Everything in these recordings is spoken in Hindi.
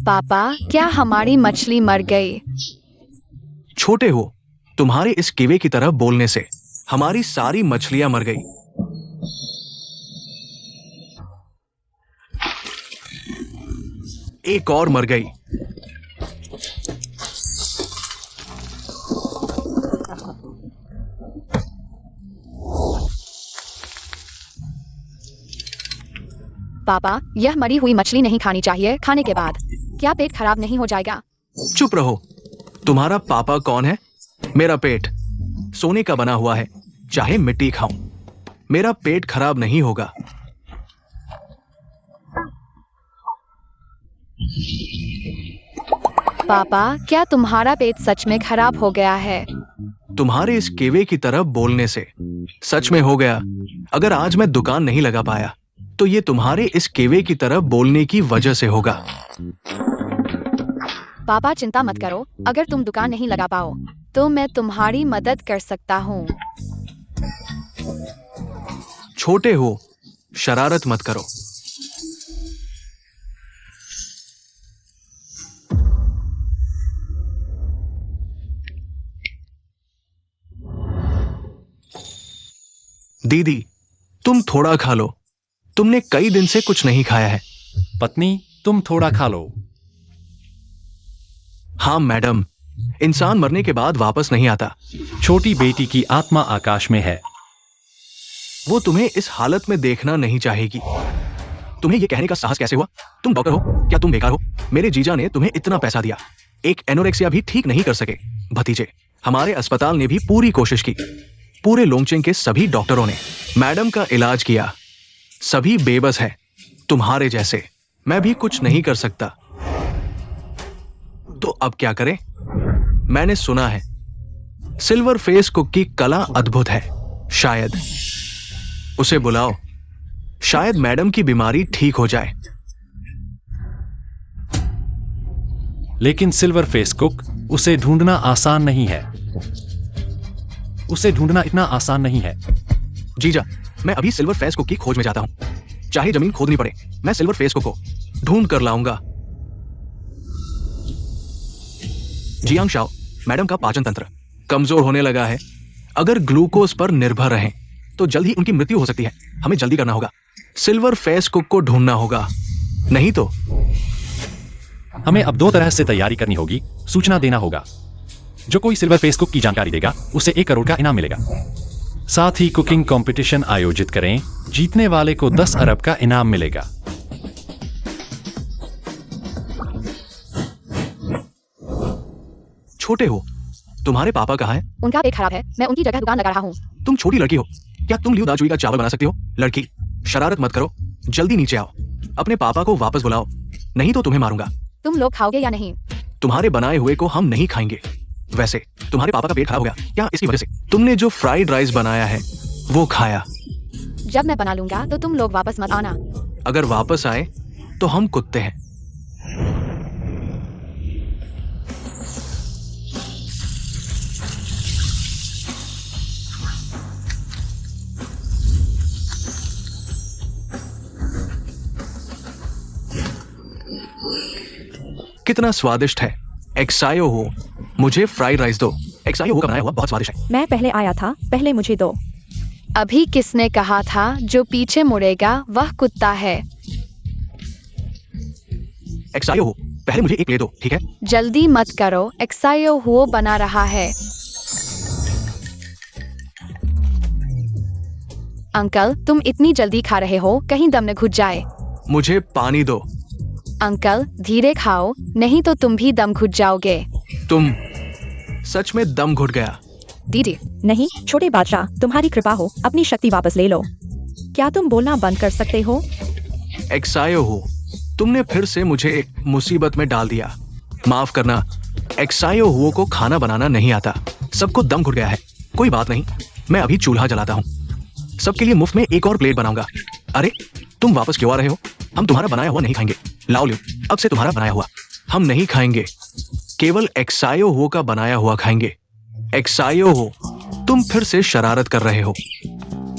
पापा, क्या हमारी मछली मर गई? छोटे हो, तुम्हारे इस कीवे की तरह बोलने से हमारी सारी मछलियां मर गई। एक और मर गई। पापा, यह मरी हुई मछली नहीं खानी चाहिए। खाने के बाद क्या पेट खराब नहीं हो जाएगा? चुप रहो। तुम्हारा पापा कौन है? मेरा पेट सोने का बना हुआ है, चाहे मिट्टी खाऊं, मेरा पेट खराब नहीं होगा। पापा, क्या तुम्हारा पेट सच में खराब हो गया है? तुम्हारे इस केवे की तरह बोलने से सच में हो गया। अगर आज मैं दुकान नहीं लगा पाया तो ये तुम्हारे इस केवे की तरह बोलने की वजह से होगा। पापा, चिंता मत करो। अगर तुम दुकान नहीं लगा पाओ तो मैं तुम्हारी मदद कर सकता हूँ। छोटे हो, शरारत मत करो। दीदी, तुम थोड़ा खा लो। तुमने कई दिन से कुछ नहीं खाया है। पत्नी, तुम थोड़ा खा लो। हाँ मैडम, इंसान मरने के बाद वापस नहीं आता। छोटी बेटी की आत्मा आकाश में है। वो तुम्हें इस हालत में देखना नहीं चाहेगी। तुम्हें ये कहने का साहस कैसे हुआ? तुम डॉक्टर हो? क्या तुम बेकार हो? मेरे जीजा ने तुम्हें इतना पैसा दिया, एक एनोरेक्सिया भी ठीक नहीं कर सके। भतीजे, हमारे अस्पताल ने भी पूरी कोशिश की। पूरे लोंगचेंग के सभी डॉक्टरों ने मैडम का इलाज किया। सभी बेबस हैं, तुम्हारे जैसे। मैं भी कुछ नहीं कर सकता। तो अब क्या करें? मैंने सुना है सिल्वर फेस कुक की कला अद्भुत है। शायद उसे बुलाओ, शायद मैडम की बीमारी ठीक हो जाए। लेकिन सिल्वर फेस कुक, उसे ढूंढना आसान नहीं है। उसे ढूंढना इतना आसान नहीं है। जीजा, मैं अभी सिल्वर फेस कुक की खोज में जाता हूं। चाहे जमीन खोदनी पड़े, मैं सिल्वर फेस कुक को ढूंढ कर लाऊंगा। जियांग शाओ, मैडम का पाचन तंत्र कमजोर होने लगा है। अगर ग्लूकोज पर निर्भर रहें तो जल्द ही उनकी मृत्यु हो सकती है। हमें जल्दी करना होगा। सिल्वर फेस कुक को ढूंढना होगा, नहीं तो। हमें अब दो तरह से तैयारी करनी होगी। सूचना देना होगा। जो कोई सिल्वर फेस कुक की जानकारी देगा उसे 1 करोड़ का इनाम मिलेगा। साथ ही कुकिंग कंपटीशन आयोजित करें। जीतने वाले को 10 अरब का इनाम मिलेगा। छोटे हो, तुम्हारे पापा कहाँ हैं? उनका पेट खराब है, मैं उनकी जगह दुकान लगा रहा हूँ। तुम छोटी लड़की हो, क्या तुम लिऊ दाचुई का चावल बना सकती हो? लड़की, शरारत मत करो, जल्दी नीचे आओ। अपने पापा को वापस बुलाओ, नहीं तो तुम्हें मारूंगा। तुम लोग खाओगे या नहीं? तुम्हारे बनाए हुए को हम नहीं खाएंगे। वैसे तुम्हारे पापा का पेट खराब हो गया क्या इसकी वजह से? तुमने जो फ्राइड राइस बनाया है वो खाया। जब मैं बना लूंगा तो तुम लोग वापस मत आना। अगर वापस आए तो हम कुत्ते हैं। कितना स्वादिष्ट है। एक्सायो हो, मुझे फ्राइड राइस दो। एक्सायो हो का बनाया हुआ बहुत स्वादिष्ट है। मैं पहले आया था, पहले मुझे दो। अभी किसने कहा था जो पीछे मुड़ेगा वह कुत्ता है? एक्सायो हो, पहले मुझे एक प्लेट दो, ठीक है? जल्दी मत करो, एक्सायो हुओ बना रहा है। अंकल, तुम इतनी जल्दी खा रहे हो, कहीं दम न घुट जाए। मुझे पानी दो। अंकल, धीरे खाओ, नहीं तो तुम भी दम घुट जाओगे। तुम सच में दम घुट गया। दीदी, नहीं, छोटे बादशाह, तुम्हारी कृपा हो, अपनी शक्ति वापस ले लो। क्या तुम बोलना बंद कर सकते हो? एक्सायो हो, तुमने फिर से मुझे एक मुसीबत में डाल दिया। माफ करना, एक्सायो हुओ को खाना बनाना नहीं आता। सबको दम घुट गया है। कोई बात नहीं, मैं अभी चूल्हा जलाता हूँ। सबके लिए मुफ्त में एक और प्लेट बनाऊंगा। अरे, तुम वापस क्यों आ रहे हो? हम तुम्हारा बनाया हुआ नहीं खाएंगे। लाओ लियो, अब से तुम्हारा बनाया हुआ हम नहीं खाएंगे। केवल एक्सायो हो का बनाया हुआ खाएंगे। एक्सायो हो, तुम फिर से शरारत कर रहे हो।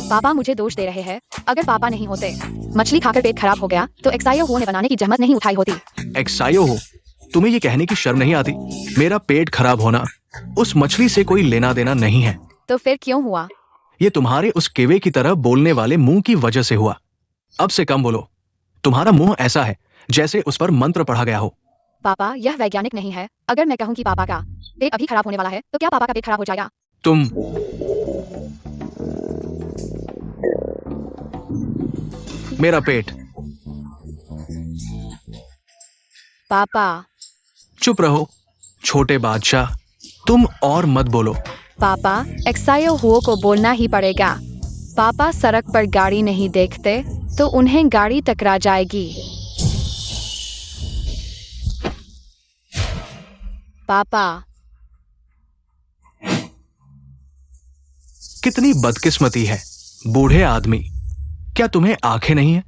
पापा मुझे दोष दे रहे हैं। अगर पापा नहीं होते, मछली खाकर पेट खराब हो गया तो एक्सायो हो ने बनाने की जहमत नहीं उठाई होती। एक्सायो हो, तुम्हें ये कहने की शर्म नहीं आती? मेरा पेट खराब होना उस मछली से कोई लेना देना नहीं है। तो फिर क्यों हुआ? ये तुम्हारे उस केवे की तरह बोलने वाले मुंह की वजह से हुआ। अब से कम बोलो। तुम्हारा मुंह ऐसा है जैसे उस पर मंत्र पढ़ा गया हो। पापा, यह वैज्ञानिक नहीं है। अगर मैं कहूँ कि पापा का पेट अभी खराब होने वाला है, तो क्या पापा का पेट खराब हो जाएगा? तुम मेरा पेट। पापा। चुप रहो छोटे बादशाह, तुम और मत बोलो। पापा, एक्सायो हुओ को बोलना ही पड़ेगा। पापा सड़क पर गाड़ी नहीं देखते तो उन्हें गाड़ी टकरा जाएगी। पापा। कितनी बदकिस्मती है बूढ़े आदमी। क्या तुम्हें आंखें नहीं है?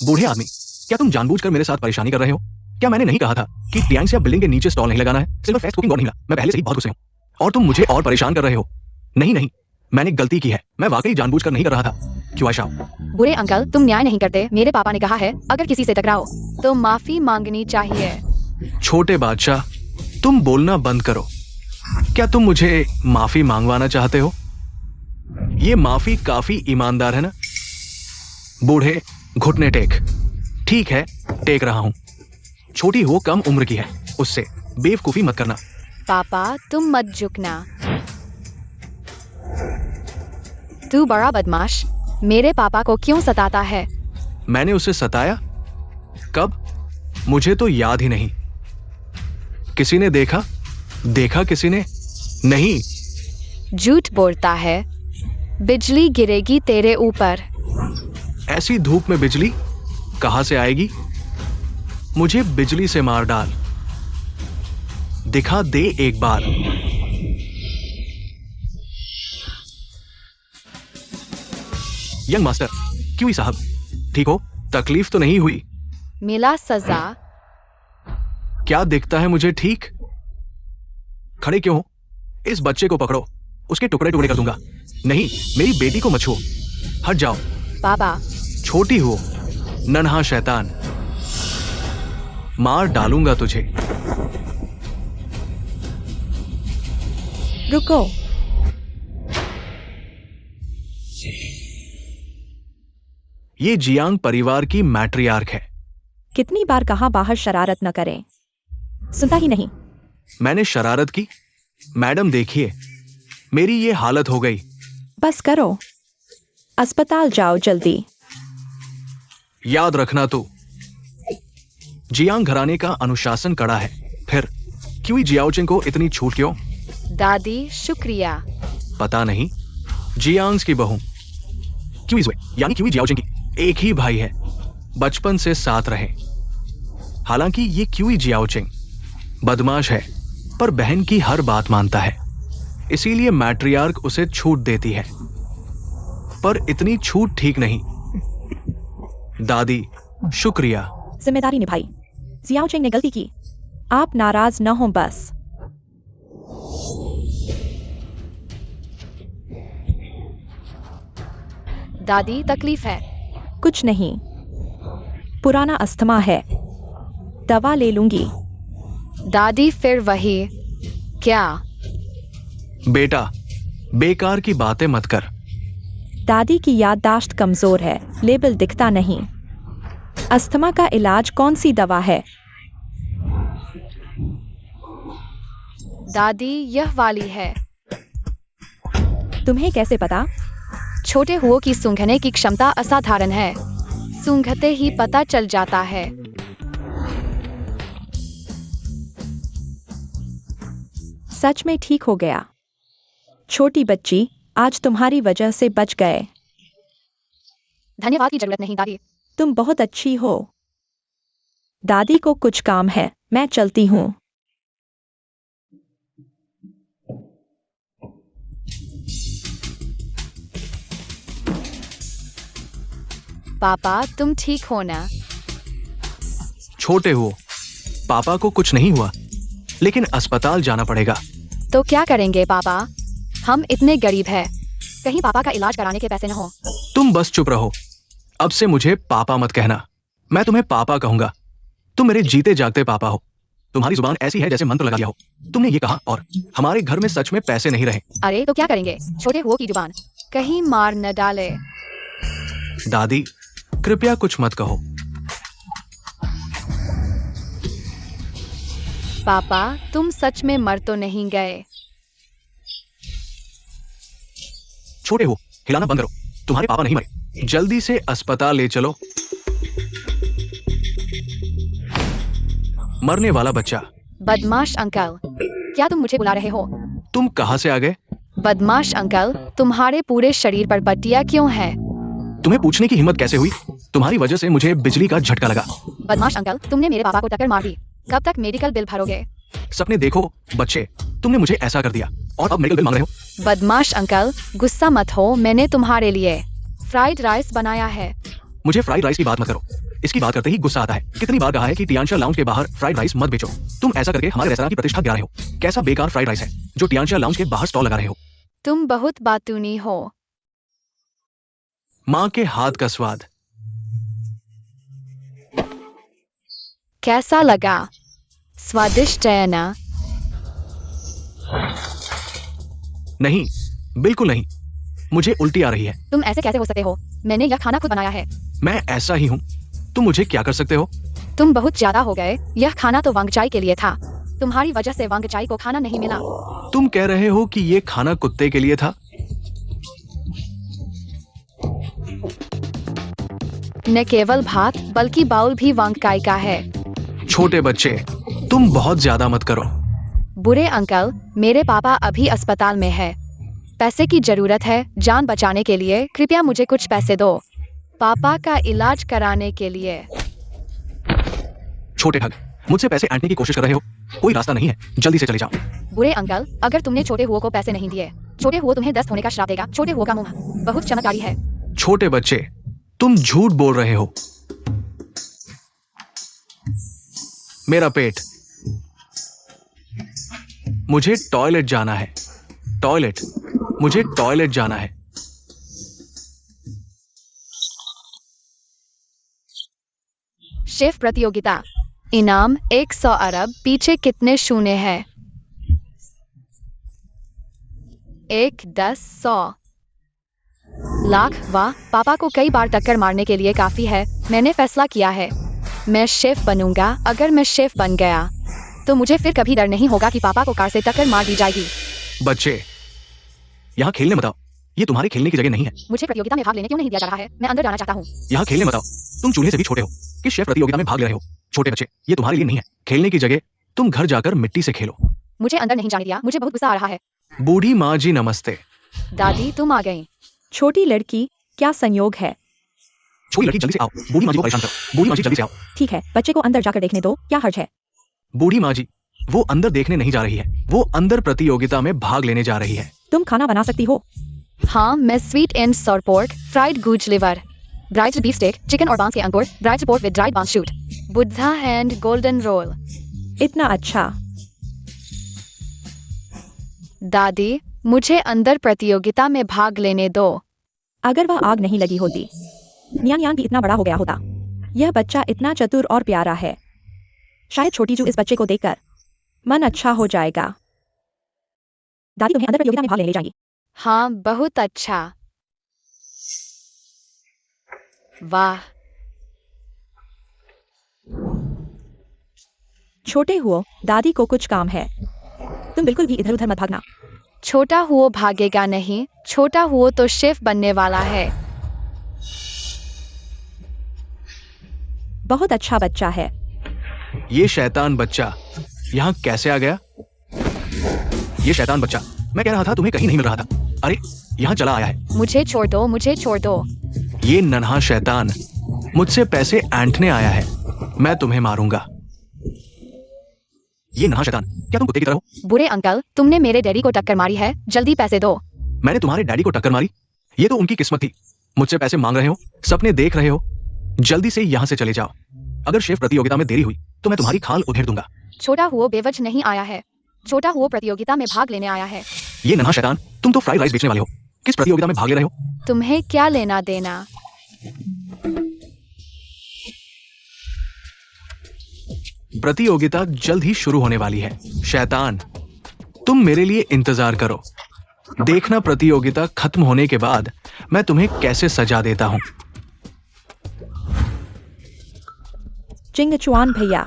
बूढ़े आदमी, क्या तुम जानबूझकर मेरे साथ परेशानी कर रहे हो? क्या मैंने नहीं कहा था कि टियांग्स या बिल्डिंग के नीचे स्टॉल नहीं लगाना है? सिल्वर फेस्ट कुकिंग और नहीं मिला। मैं पहले से ही बहुत गुस्से हूं और तुम मुझे और परेशान कर रहे हो। नहीं नहीं, मैंने गलती की है। मैं वाकई जानबूझकर नहीं कर रहा था। क्यों आयशा? बुरे अंकल, तुम न्याय नहीं करते। मेरे पापा ने कहा है अगर किसी से टकराओ तो माफी मांगनी चाहिए। छोटे बादशाह, तुम बोलना बंद करो। क्या तुम मुझे माफी मांगवाना चाहते हो? ये माफी काफी ईमानदार है ना? बूढ़े, घुटने टेक। ठीक है, टेक रहा हूं। छोटी हो कम उम्र की है, उससे बेवकूफी मत करना। पापा, तुम मत झुकना। तू बड़ा बदमाश मेरे पापा को क्यों सताता है? मैंने उसे सताया? कब? मुझे तो याद ही नहीं। किसी ने देखा? देखा किसी ने? नहीं। झूठ बोलता है। बिजली गिरेगी तेरे ऊपर। ऐसी धूप में बिजली कहां से आएगी? मुझे बिजली से मार डाल। दिखा दे एक बार। यंग मास्टर, क्यों साहब, ठीक हो? तकलीफ तो नहीं हुई? मिला सजा। क्या दिखता है मुझे ठीक? खड़े क्यों हो? इस बच्चे को पकड़ो, उसके टुकड़े टुकड़े कर दूंगा। नहीं, मेरी बेटी को मत छुओ। हट जाओ। पापा। छोटी हो, नन्हा शैतान, मार डालूंगा तुझे। रुको। ये जियांग परिवार की मैट्रियार्क है। कितनी बार कहा बाहर शरारत न करें, सुनता ही नहीं। मैंने शरारत की? मैडम देखिए, मेरी ये हालत हो गई। बस करो, अस्पताल जाओ जल्दी। याद रखना तू, जियांग घराने का अनुशासन कड़ा है। फिर क्यों जियाओचिंग को इतनी छूट क्यों? दादी, शुक्रिया। पता नहीं। जियांग्स की बहू क्यों यानी क्यों जियाओचिंग की एक ही भाई है, बचपन से साथ रहे। हालांकि ये क्यूई जियाओचिंग बदमाश है, पर बहन की हर बात मानता है, इसीलिए मैट्रियार्क उसे छूट देती है। पर इतनी छूट ठीक नहीं। दादी, शुक्रिया। जिम्मेदारी निभाई। जियाओ चिंग ने गलती की, आप नाराज न हो बस। दादी, तकलीफ है? कुछ नहीं, पुराना अस्थमा है, दवा ले लूंगी। दादी, फिर वही? क्या? बेटा, बेकार की बातें मत कर। दादी की याददाश्त कमजोर है, लेबल दिखता नहीं। अस्थमा का इलाज कौन सी दवा है? दादी, यह वाली है। तुम्हें कैसे पता? छोटे हुओं की सूंघने की क्षमता असाधारण है, सूंघते ही पता चल जाता है। सच में ठीक हो गया। छोटी बच्ची, आज तुम्हारी वजह से बच गए। धन्यवाद की जरूरत नहीं दादी। तुम बहुत अच्छी हो। दादी को कुछ काम है, मैं चलती हूँ। पापा, तुम ठीक हो ना? छोटे हो, पापा को कुछ नहीं हुआ, लेकिन अस्पताल जाना पड़ेगा। तो क्या करेंगे पापा? हम इतने गरीब हैं, कहीं पापा का इलाज कराने के पैसे न हो। तुम बस चुप रहो। अब से मुझे पापा मत कहना, मैं तुम्हें पापा कहूंगा। तुम मेरे जीते जागते पापा हो। तुम्हारी जुबान ऐसी है जैसे मंत्र लगा दिया हो। तुमने ये कहा और हमारे घर में सच में पैसे नहीं रहे। अरे तो क्या करेंगे? छोटे हुओ की जुबान कहीं मार न डाले। दादी कृपया कुछ मत कहो। पापा तुम सच में मर तो नहीं गए? छोटे हो, हिलाना बंद करो। तुम्हारे पापा नहीं मरे। जल्दी से अस्पताल ले चलो। मरने वाला बच्चा। बदमाश अंकल, क्या तुम मुझे बुला रहे हो? तुम कहां से आ गए? बदमाश अंकल, तुम्हारे पूरे शरीर पर पट्टियां क्यों है? तुम्हें पूछने की हिम्मत कैसे हुई? तुम्हारी वजह से मुझे बिजली का झटका लगा। बदमाश अंकल, तुमने मेरे पापा को टक्कर मार दी। कब तक मेडिकल बिल भरोगे? सपने देखो बच्चे, तुमने मुझे ऐसा कर दिया और अब मेडिकल बिल मांग रहे हो। बदमाश अंकल, गुस्सा मत हो। मैंने तुम्हारे लिए फ्राइड राइस बनाया है। मुझे फ्राइड राइस की बात मत करो। इसकी बात करते ही गुस्सा आता है। कितनी बार कहा है कि टियांशा लाउंज के बाहर फ्राइड राइस मत बेचो। तुम ऐसा करके हमारे रेस्तरां की प्रतिष्ठा गिरा रहे हो। कैसा बेकार फ्राइड राइस है जो टियांशा लाउंज के बाहर स्टॉल लगा रहे हो। तुम बहुत बातूनी हो। माँ के हाथ का स्वाद कैसा लगा? स्वादिष्ट है ना? नहीं, बिल्कुल नहीं। मुझे उल्टी आ रही है। तुम ऐसे कैसे हो सकते हो? मैंने यह खाना खुद बनाया है। मैं ऐसा ही हूँ। तुम मुझे क्या कर सकते हो? तुम बहुत ज्यादा हो गए। यह खाना तो वांगचाई के लिए था। तुम्हारी वजह से वांगचाई को खाना नहीं मिला। तुम कह रहे हो कि ये खाना कुत्ते के लिए था? न केवल भात बल्कि बाउल भी वांगकाई का है। छोटे बच्चे, तुम बहुत ज्यादा मत करो। बुरे अंकल, मेरे पापा अभी अस्पताल में है। पैसे की जरूरत है जान बचाने के लिए। कृपया मुझे कुछ पैसे दो पापा का इलाज कराने के लिए। छोटे ठग, मुझसे पैसे ऐंठने की कोशिश कर रहे हो। कोई रास्ता नहीं है, जल्दी से चले जाओ। बुरे अंकल, अगर तुमने छोटे हुओ को पैसे नहीं दिए, छोटे हुओ तुम्हें दस्त होने का श्राप देगा। छोटे हुओ का मुंह बहुत चमत्कारी है। छोटे बच्चे, तुम झूठ बोल रहे हो। मेरा पेट, मुझे टॉयलेट जाना है। टॉयलेट, मुझे टॉयलेट जाना है। शेफ प्रतियोगिता, इनाम 100 अरब। पीछे कितने शून्य है? 1, 10, 100 लाख। वाह, पापा को कई बार टक्कर मारने के लिए काफी है। मैंने फैसला किया है, मैं शेफ बनूंगा। अगर मैं शेफ बन गया तो मुझे फिर कभी डर नहीं होगा कि पापा को कार से टक्कर मार दी जाएगी। बच्चे, यहाँ खेलने मत आओ। ये तुम्हारे खेलने की जगह नहीं है। मुझे प्रतियोगिता में भाग लेने क्यों नहीं दिया जा रहा है? मैं अंदर जाना चाहता हूँ। यहाँ खेलने मत आओ। तुम चूल्हे से भी छोटे हो। किस शेफ प्रतियोगिता में भाग ले रहे हो? छोटे बच्चे, ये तुम्हारे लिए नहीं है। खेलने की जगह तुम घर जाकर मिट्टी से खेलो। मुझे अंदर नहीं जाने दिया। मुझे बहुत गुस्सा आ रहा है। बूढ़ी माँ जी नमस्ते। दादी तुम आ गई। छोटी लड़की, क्या संयोग है? छोटी लड़की, जल्दी से आओ। बूढ़ी माँ जी को परेशान करो। बूढ़ी माँ जी, जल्दी से आओ। ठीक है, बच्चे को अंदर जाकर देखने दो, क्या हर्ज है? बूढ़ी माँ जी, वो अंदर देखने नहीं जा रही है। वो अंदर प्रतियोगिता में भाग लेने जा रही है। तुम खाना बना सकती हो? हाँ, मैं sweet and sour pork, fried goose liver, braised beef steak, chicken और बांस के अंकुर, ब्राइड पोर्क विद ड्राइड बांस shoot, Buddha and golden roll. इतना अच्छा। दादी, मुझे अंदर प्रतियोगिता में भाग लेने दो। अगर वह आग नहीं लगी होती, न्यान यान भी इतना बड़ा हो गया होता। यह बच्चा इतना चतुर और प्यारा है। शायद छोटी जू इस बच्चे को देखकर मन अच्छा हो जाएगा। दादी तुम्हें अंदर प्रतियोगिता में भाग लेने ले जाएगी। हाँ, बहुत अच्छा। वाह, छोटे हुओ, दादी को कुछ काम है। तुम बिल्कुल भी इधर उधर मत भागना। छोटा हुओ भागेगा नहीं। छोटा हुओ तो शेफ बनने वाला है। बहुत अच्छा बच्चा है। ये शैतान बच्चा यहाँ कैसे आ गया? ये शैतान बच्चा, मैं कह रहा था तुम्हें कहीं नहीं मिल रहा था। अरे, यहाँ चला आया है। मुझे छोड़ दो, मुझे छोड़ दो। ये नन्हा शैतान मुझसे पैसे ऐंठने आया है। मैं तुम्हें मारूंगा। ये नन्हा शैतान, क्या तुम कुत्ते की तरह हो? बुरे अंकल, तुमने मेरे डैडी को टक्कर मारी है। जल्दी पैसे दो। मैंने तुम्हारे डैडी को टक्कर मारी? ये तो उनकी किस्मत थी। मुझसे पैसे मांग रहे हो, सपने देख रहे हो। जल्दी से यहाँ से चले जाओ। अगर शेफ प्रतियोगिता में देरी हुई तो मैं तुम्हारी खाल उधेड़ दूंगा। छोटा हुओ बेवजह नहीं आया है। छोटा हुओ प्रतियोगिता में भाग लेने आया है। ये नन्हा शैतान, तुम तो फ्राइड राइस बेचने वाले हो। किस प्रतियोगिता में भाग ले रहे हो? तुम्हें क्या लेना देना? प्रतियोगिता जल्द ही शुरू होने वाली है। शैतान, तुम मेरे लिए इंतजार करो। देखना प्रतियोगिता खत्म होने के बाद मैं तुम्हें कैसे सजा देता हूं। चिंगचुआन भैया,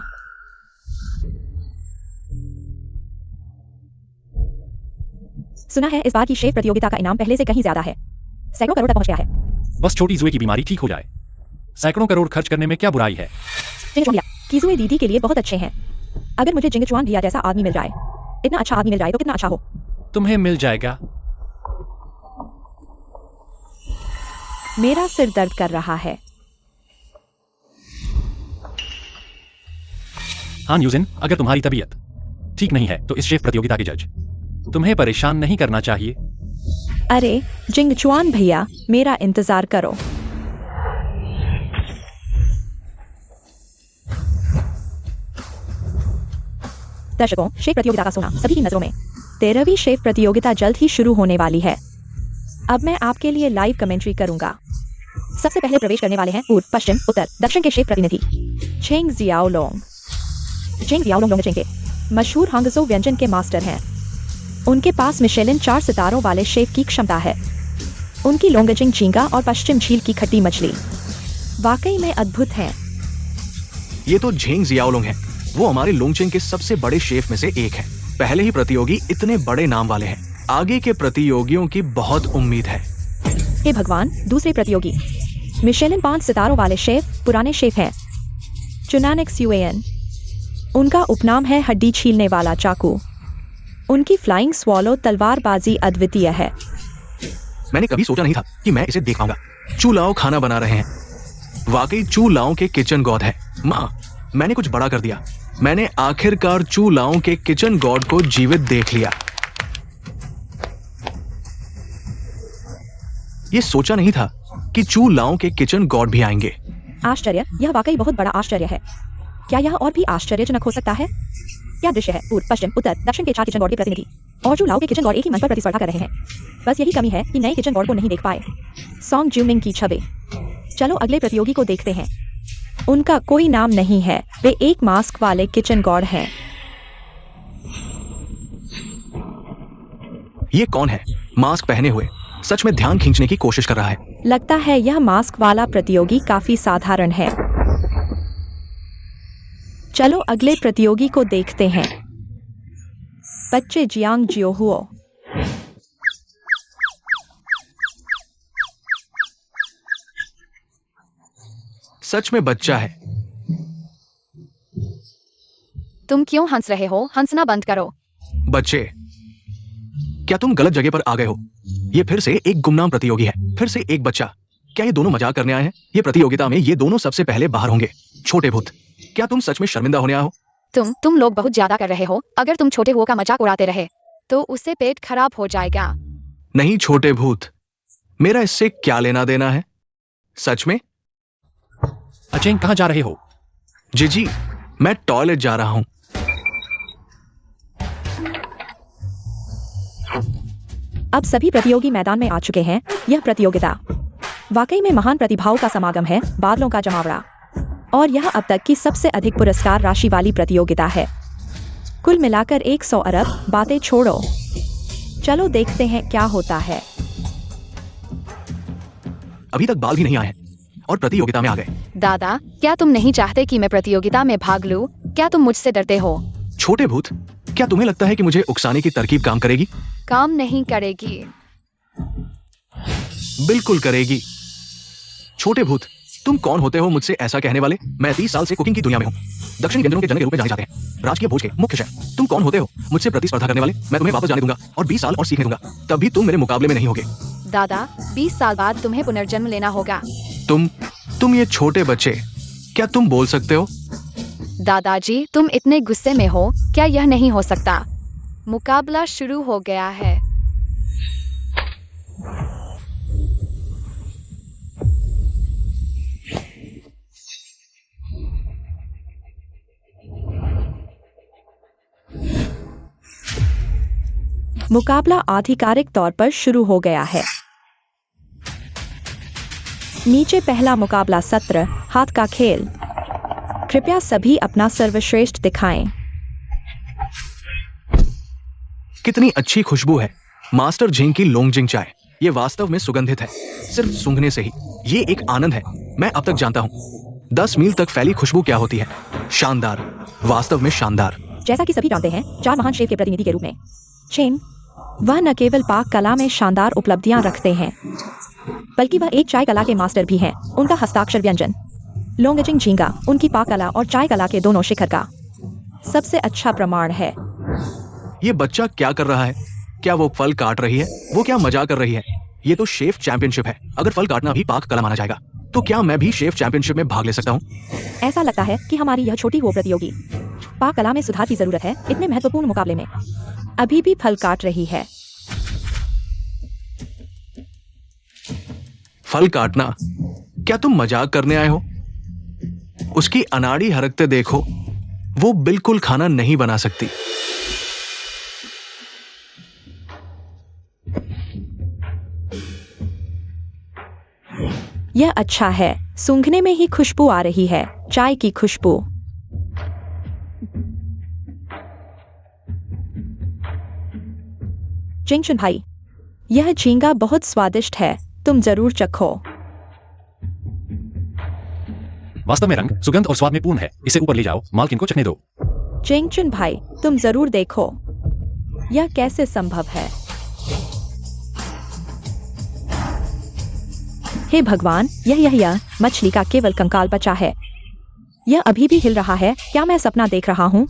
सुना है इस बार की शेफ प्रतियोगिता का इनाम पहले से कहीं ज्यादा है। सैकड़ों करोड़ तक पहुंच गया है। बस छोटी जुए की बीमारी ठीक हो जाए। सैकड़ों करोड़ खर्च करने में क्या बुराई है? चिंगचुआन भैया, कीजुए दीदी के लिए बहुत अच्छे हैं। अगर मुझे चिंगचुआन भैया जैसा आदमी मिल जाए, इतना अच्छा आदमी मिल जाए तो कितना अच्छा हो। तुम्हें मिल जाएगा। मेरा सिर दर्द कर रहा है। हाँ यूजिन, अगर तुम्हारी तबीयत ठीक नहीं है तो इस शेफ प्रतियोगिता के जज तुम्हें परेशान नहीं करना चाहिए। अरे जिंगचुआन भैया, मेरा इंतजार करो। दर्शकों, शेफ प्रतियोगिता का सोना सभी की नजरों में। 13वीं शेफ प्रतियोगिता जल्द ही शुरू होने वाली है। अब मैं आपके लिए लाइव कमेंट्री करूंगा। सबसे पहले प्रवेश करने वाले हैं पूर्व, पश्चिम, उत्तर, दक्षिण के शेफ प्रतिनिधि चेंग जियाओलोंग। चेंग जियाओलोंग लोंगजिंग के मशहूर हांगझो व्यंजन के मास्टर हैं। उनके पास मिशेलिन 4 सितारों वाले शेफ की क्षमता है। उनकी लोंगजिंग झींगा और पश्चिम झील की खट्टी मछली वाकई में अद्भुत है। ये तो झेंग जियाओलोंग है। वो हमारे लोंगचेंग के सबसे बड़े शेफ में से एक है। पहले ही प्रतियोगी इतने बड़े नाम वाले हैं। आगे के प्रतियोगियों की बहुत उम्मीद है। हे भगवान, दूसरे प्रतियोगी मिशेलिन 5 सितारों वाले शेफ, पुराने शेफ हैं। चुनानिक्स यूएन। उनका उपनाम है हड्डी छीलने वाला चाकू। उनकी फ्लाइंग स्वॉलो तलवारबाजी अद्वितीय है। मैंने कभी सोचा नहीं था कि मैं इसे देख पाऊंगा। चू लाओ खाना बना रहे हैं। वाकई चू लाओ के किचन गॉड है। माँ, मैंने कुछ बड़ा कर दिया। मैंने आखिरकार चू लाओ के किचन गॉड को जीवित देख लिया। ये सोचा नहीं था कि चू लाओ के किचन गॉड भी आएंगे। आश्चर्य, यह वाकई बहुत बड़ा आश्चर्य है। क्या यह और भी आश्चर्यजनक हो सकता है? क्या दृश्य है। पूर्व, पश्चिम, उत्तर, दक्षिण के 4 किचन गॉड के प्रतिनिधि और चू लाओ के किचन गॉड एक ही मंच पर प्रतिस्पर्धा कर रहे हैं। बस यही कमी है कि नए किचन गॉड को नहीं देख पाए। सॉन्ग ज्यूमिंग की छवि। चलो अगले प्रतियोगी को देखते हैं। उनका कोई नाम नहीं है। वे एक मास्क वाले किचन गॉड हैं। ये कौन है? मास्क पहने हुए, सच में ध्यान खींचने की कोशिश कर रहा है। लगता है यह मास्क वाला प्रतियोगी काफी साधारण है। चलो अगले प्रतियोगी को देखते हैं। बच्चे जियांग जियोहुओ। सच में बच्चा है। तुम क्यों हंस रहे हो? हंसना बंद करो। बच्चे, क्या तुम गलत जगह पर आ गए हो? ये फिर से एक गुमनाम प्रतियोगी है। फिर से एक बच्चा। क्या ये दोनों मजाक करने आए हैं? ये प्रतियोगिता में ये दोनों सबसे पहले बाहर होंगे। छोटे भूत, क्या तुम सच में शर्मिंदा होने आए हो? तुम लोग बहुत ज्यादा कर रहे हो। अगर तुम छोटे हुओं का मजाक उड़ाते रहे तो उससे पेट खराब हो जाएगा। नहीं छोटे भूत, मेरा इससे क्या लेना देना है? सच में? अचेंग, कहाँ जा रहे हो? जी, मैं टॉयलेट जा रहा हूं। अब सभी प्रतियोगी मैदान में आ चुके हैं। यह प्रतियोगिता वाकई में महान प्रतिभाओं का समागम है, बादलों का जमावड़ा। और यह अब तक की सबसे अधिक पुरस्कार राशि वाली प्रतियोगिता है। कुल मिलाकर 100 अरब। बातें छोड़ो, चलो देखते हैं क्या होता है। अभी तक बाल भी नहीं आए हैं और प्रतियोगिता में आ गए। दादा, क्या तुम नहीं चाहते कि मैं प्रतियोगिता में भाग लूं? क्या तुम मुझसे डरते हो? छोटे भूत, क्या तुम्हें लगता है कि मुझे उकसाने की तरकीब काम करेगी? काम नहीं करेगी। बिल्कुल करेगी। छोटे भूत, तुम कौन होते हो मुझसे ऐसा कहने वाले? मैं 30 साल से कुकिंग की दुनिया में हूँ। दक्षिणी व्यंजनों के जनक के रूप में जाने जाते हैं। राजकीय भोज के मुख्य शेफ। तुम कौन होते हो मुझसे प्रतिस्पर्धा करने वाले? मैं तुम्हें वापस जाने दूंगा और 20 साल और सीखने दूंगा। तब भी तुम मेरे मुकाबले में नहीं होगे। दादा, 20 साल बाद तुम्हें पुनर्जन्म लेना होगा। तुम ये छोटे बच्चे, क्या तुम बोल सकते हो? दादाजी, तुम इतने गुस्से में हो? क्या यह नहीं हो सकता? मुकाबला शुरू हो गया है। मुकाबला आधिकारिक तौर पर शुरू हो गया है। नीचे पहला मुकाबला सत्र, हाथ का खेल। कृपया सभी अपना सर्वश्रेष्ठ दिखाएं। कितनी अच्छी खुशबू है मास्टर झिंग की लोंगजिंग चाय। ये वास्तव में सुगंधित है, सिर्फ सूंघने से ही ये एक आनंद है। मैं अब तक जानता हूँ 10 मील तक फैली खुशबू क्या होती है। शानदार, वास्तव में शानदार। जैसा कि सभी जानते हैं, 4 महान शेफ के प्रतिनिधि के रूप में चेन, वह न केवल पाक कला में शानदार उपलब्धियां रखते हैं, बल्कि वह एक चाय कला के मास्टर भी हैं। उनका हस्ताक्षर व्यंजन लोंगजिंग झींगा उनकी पाक कला और चाय कला के दोनों शिखर का सबसे अच्छा प्रमाण है। ये बच्चा क्या कर रहा है? क्या वो फल काट रही है? वो क्या मजाक कर रही है? ये तो शेफ चैंपियनशिप है। अगर फल काटना भी पाक कला माना जाएगा तो क्या मैं भी शेफ चैंपियनशिप में भाग ले सकता हूँ? ऐसा लगता है कि हमारी यह छोटी वो प्रतियोगी पाक कला में सुधार की जरूरत है। इतने महत्वपूर्ण मुकाबले में अभी भी फल काट रही है। फल काटना? क्या तुम मजाक करने आए हो? उसकी अनाड़ी हरकतें देखो, वो बिल्कुल खाना नहीं बना सकती। यह अच्छा है, सूंघने में ही खुशबू आ रही है, चाय की खुशबू। जिंगचुन भाई, यह झींगा बहुत स्वादिष्ट है, तुम जरूर चखो। वास्तव में रंग, सुगंध और स्वाद में पूर्ण है। इसे ऊपर ले जाओ, मालकिन को चखने दो। जिंगचुन भाई, तुम जरूर देखो, यह कैसे संभव है। हे भगवान, यह मछली का केवल कंकाल बचा है। यह अभी भी हिल रहा है। क्या मैं सपना देख रहा हूँ?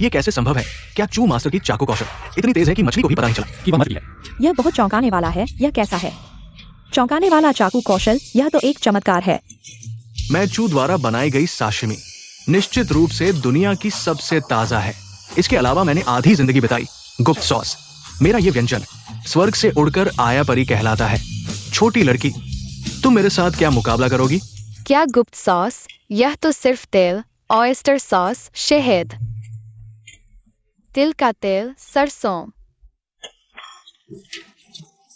ये कैसे संभव है? क्या चू मास्टर की चाकू कौशल इतनी तेज है कि मछली को भी पता नहीं चला कि वह मछली है। यह बहुत चौंकाने वाला है। यह कैसा है? चौंकाने वाला चाकू कौशल, यह तो एक चमत्कार है। मैं चू द्वारा बनाई गई साशिमी निश्चित रूप से दुनिया की सबसे ताजा है। इसके अलावा मैंने आधी जिंदगी बिताई गुप्त सॉस। मेरा ये व्यंजन स्वर्ग से उड़कर आया परी कहलाता है। छोटी लड़की, तुम मेरे साथ क्या मुकाबला करोगी? क्या गुप्त सॉस? यह तो सिर्फ तेल, ऑयस्टर सॉस, शहद, तिल का तेल, सरसों।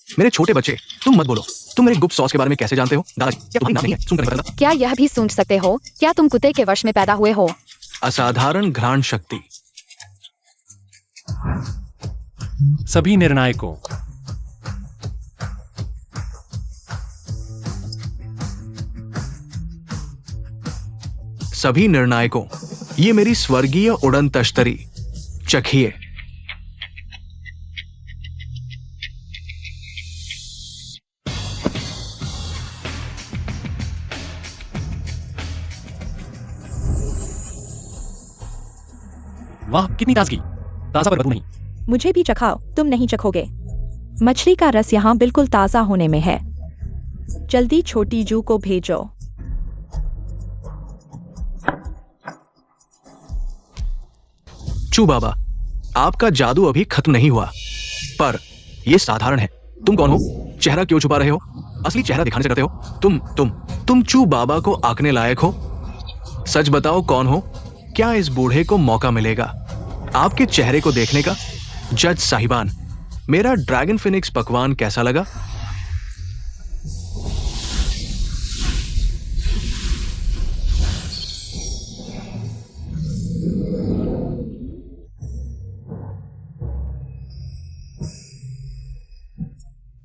मेरे छोटे बच्चे, तुम मत बोलो। तुम मेरे गुप्त सॉस के बारे में कैसे जानते हो? दादाजी, क्या तुम्हारी नाम नहीं है? सुनकर नहीं पता? क्या यह भी सूंघ सकते हो? क्या तुम कुत्ते के वश में पैदा हुए हो? असाधारण घ्राण शक्ति। सभी निर्णायकों, सभी निर्णायकों, ये मेरी स्वर्गीय उड़न तश्तरी चखिए। वाह, कितनी ताजगी, ताजा पर बदबू नहीं। मुझे भी चखाओ, तुम नहीं चखोगे। मछली का रस यहाँ बिल्कुल ताजा होने में है। जल्दी छोटी जू को भेजो। चू बाबा, आपका जादू अभी खत्म नहीं हुआ, पर यह साधारण है। तुम कौन हो? चेहरा क्यों छुपा रहे हो? असली चेहरा दिखाने से करते हो। तुम चू बाबा को आंकने लायक हो। सच बताओ, कौन हो? क्या इस बूढ़े को मौका मिलेगा आपके चेहरे को देखने का? जज साहिबान, मेरा ड्रैगन फिनिक्स पकवान कैसा लगा?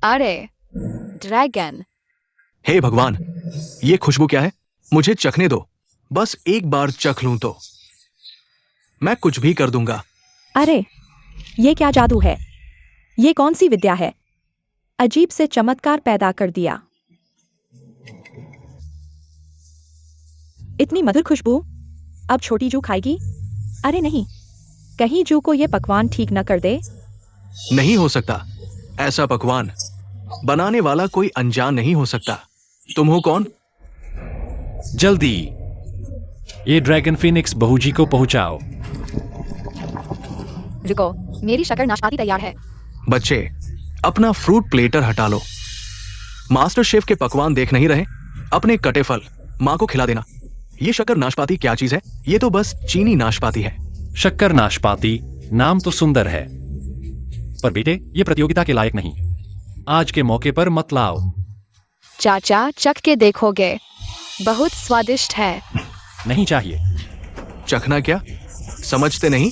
अरे ड्रैगन, हे भगवान, ये खुशबू क्या है? मुझे चखने दो, बस एक बार चख लूं तो मैं कुछ भी कर दूंगा। अरे, ये क्या जादू है? ये कौन सी विद्या है? अजीब से चमत्कार पैदा कर दिया। इतनी मधुर खुशबू। अब छोटी जू खाएगी? अरे नहीं, कहीं जू को ये पकवान ठीक न कर दे। नहीं हो सकता। ऐसा पकवान बनाने वाला कोई अनजान नहीं हो सकता। तुम हो कौन? जल्दी ये ड्रैगन फिनिक्स बहूजी को पहुंचाओ। रुको, मेरी शक्कर नाशपाती तैयार है। बच्चे, अपना फ्रूट प्लेटर हटा लो। मास्टर शेफ के पकवान देख नहीं रहे? अपने कटे फल माँ को खिला देना। ये शक्कर नाशपाती क्या चीज है? ये तो बस चीनी नाशपाती है। शक्कर नाशपाती नाम तो सुंदर है, पर बेटे ये प्रतियोगिता के लायक नहीं। आज के मौके पर मत लाओ। चाचा, चख के देखोगे, बहुत स्वादिष्ट है। नहीं चाहिए। चखना क्या समझते नहीं?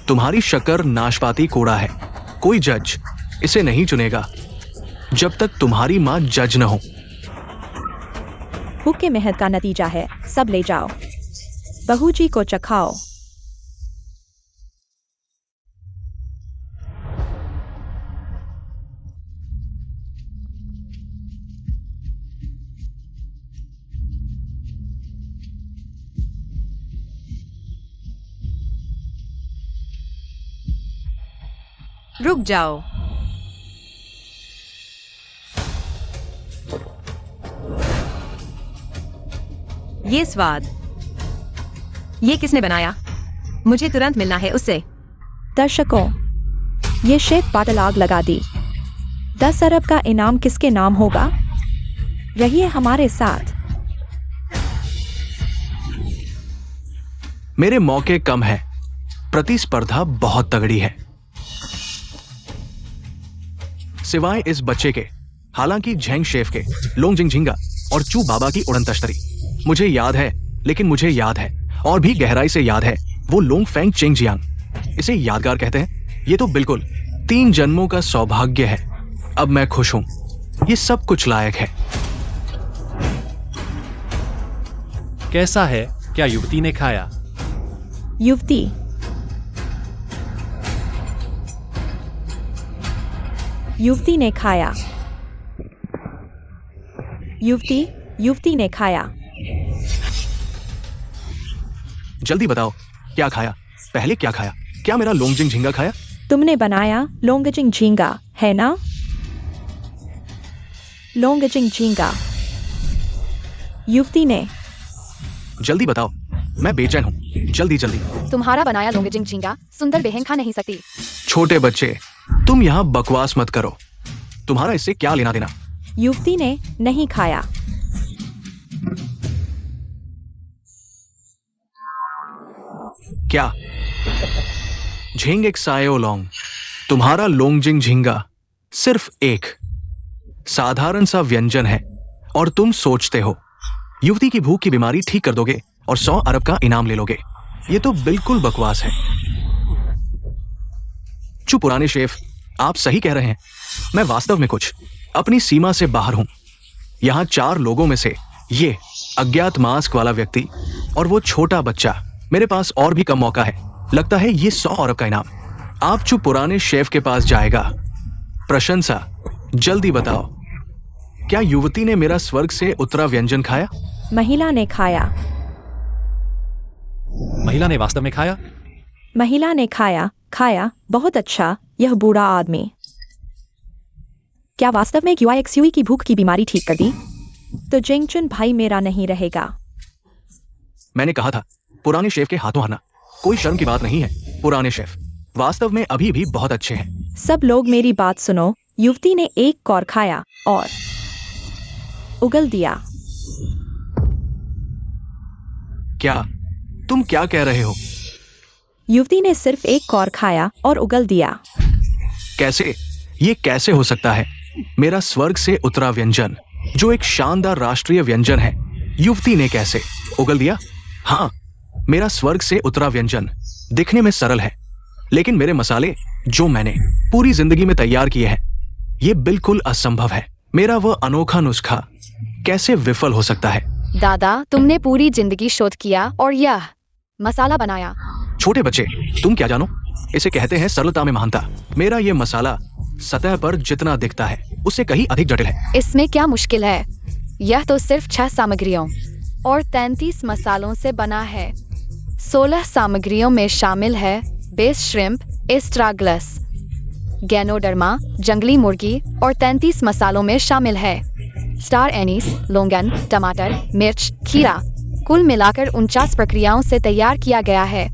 तुम्हारी शक्कर नाशपाती कोड़ा है। कोई जज इसे नहीं चुनेगा जब तक तुम्हारी मां जज न हो। हुक के मेहनत का नतीजा है, सब ले जाओ। बहू जी को चखाओ। रुक जाओ। ये स्वाद, ये किसने बनाया? मुझे तुरंत मिलना है उससे। दर्शकों, ये शेफ बादल आग लगा दी। 10 अरब का इनाम किसके नाम होगा? रहिए हमारे साथ। मेरे मौके कम है, प्रतिस्पर्धा बहुत तगड़ी है। सिवाय इस बच्चे के, हालांकि झेंग शेफ के, लोंगजिंग झिंगा और चू बाबा की उड़न तश्तरी मुझे याद है, लेकिन मुझे याद है और भी गहराई से याद है वो लोंग फेंग चेंग जियांग। इसे यादगार कहते हैं। ये तो बिल्कुल 3 जन्मों का सौभाग्य है। अब मैं खुश हूं, ये सब कुछ लायक है। कैसा है? क्या युवती ने खाया? युवती, युवती ने खाया। युवती, युवती ने खाया। जल्दी बताओ क्या खाया? पहले क्या खाया? क्या मेरा लोंगजिंग झिंगा खाया? तुमने बनाया लोंगजिंग झींगा, है ना? लोंगजिंग झींगा। युवती ने। जल्दी बताओ, मैं बेचैन हूं। जल्दी जल्दी। तुम्हारा बनाया लोंगजिंग झींगा सुंदर बहन खा नहीं सकती। छोटे बच्चे, तुम यहां बकवास मत करो। तुम्हारा इससे क्या लेना देना? युवती ने नहीं खाया। क्या? झिंग एक सायो लोंग। तुम्हारा लोंगजिंग झिंगा सिर्फ एक साधारण सा व्यंजन है और तुम सोचते हो युवती की भूख की बीमारी ठीक कर दोगे और 100 अरब का इनाम ले लोगे। ये तो बिल्कुल बकवास है। चुप पुराने शेफ, आप सही कह रहे हैं। मैं वास्तव में कुछ अपनी सीमा से बाहर हूं। यहां 4 लोगों में से ये अज्ञात मास्क वाला व्यक्ति और वो छोटा बच्चा, मेरे पास और भी कम मौका है। लगता है ये 100 अरब का इनाम आप चुप पुराने शेफ के पास जाएगा। प्रशंसा, जल्दी बताओ, क्या युवती ने मेरा स्वर्ग से उतरा व्यंजन खाया? महिला ने खाया। महिला ने वास्तव में खाया? महिला ने खाया। खाया, बहुत अच्छा। यह बूढ़ा आदमी क्या वास्तव में QIXUE की भूख की बीमारी ठीक कर दी? तो जिंगचुन भाई मेरा नहीं रहेगा। मैंने कहा था पुराने शेफ के हाथों हारना कोई शर्म की बात नहीं है। पुराने शेफ वास्तव में अभी भी बहुत अच्छे हैं। सब लोग मेरी बात सुनो। युवती ने एक कौर खाया और उगल दिया। क्या? तुम क्या कह रहे हो? युवती ने सिर्फ एक कौर खाया और उगल दिया। कैसे? ये कैसे हो सकता है? मेरा स्वर्ग से उतरा व्यंजन जो एक शानदार राष्ट्रीय व्यंजन है, युवती ने कैसे उगल दिया? हाँ, मेरा स्वर्ग से उतरा व्यंजन दिखने में सरल है, लेकिन मेरे मसाले जो मैंने पूरी जिंदगी में तैयार किए हैं, ये बिल्कुल असंभव है। मेरा वह अनोखा नुस्खा कैसे विफल हो सकता है? दादा, तुमने पूरी जिंदगी शोध किया और यह मसाला बनाया। छोटे बच्चे, तुम क्या जानो? इसे कहते हैं सरलता में महानता। मेरा ये मसाला सतह पर जितना दिखता है उससे कहीं अधिक जटिल है। इसमें क्या मुश्किल है? यह तो सिर्फ 6 सामग्रियों और 33 मसालों से बना है। 16 सामग्रियों में शामिल है बेस श्रिम्प, एस्ट्रागलस, गैनोडर्मा, जंगली मुर्गी और 33 मसालों में शामिल है स्टार एनीस, लोंगन, टमाटर, मिर्च, खीरा। कुल मिलाकर 49 प्रक्रियाओं से तैयार किया गया है।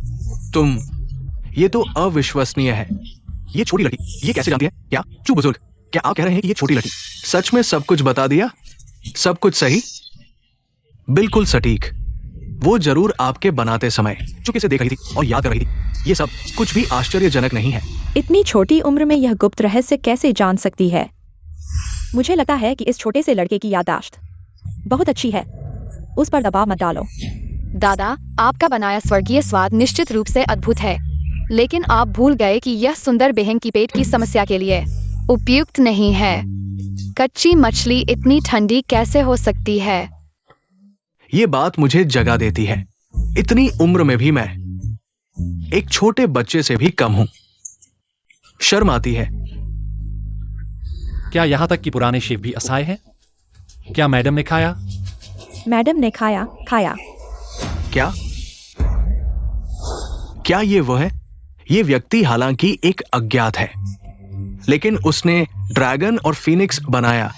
तुम, ये तो अविश्वसनीय है। ये छोटी लड़की ये कैसे जानती है? क्या चू बुजुर्ग, क्या आप कह रहे हैं कि ये छोटी लड़की सच में सब कुछ बता दिया? सब कुछ सही, बिल्कुल सटीक। वो जरूर आपके बनाते समय चुपके से देख रही थी और याद कर रही थी। ये सब कुछ भी आश्चर्यजनक नहीं है। इतनी छोटी उम्र में यह गुप्त रहस्य कैसे जान सकती है? मुझे लगता है कि इस छोटे से लड़के की याददाश्त बहुत अच्छी है। उस पर दबाव मत डालो। दादा, आपका बनाया स्वर्गीय स्वाद निश्चित रूप से अद्भुत है, लेकिन आप भूल गए कि यह सुंदर बहन की पेट की समस्या के लिए उपयुक्त नहीं है। कच्ची मछली इतनी ठंडी कैसे हो सकती है? ये बात मुझे जगा देती है। इतनी उम्र में भी मैं एक छोटे बच्चे से भी कम हूं। शर्म आती है। क्या यहाँ तक कि पुराने शेफ भी असहाय हैं? क्या मैडम ने खाया? मैडम ने खाया। क्या क्या ये वो है? ये व्यक्ति हालांकि एक अज्ञात है, लेकिन उसने ड्रैगन और फीनिक्स बनाया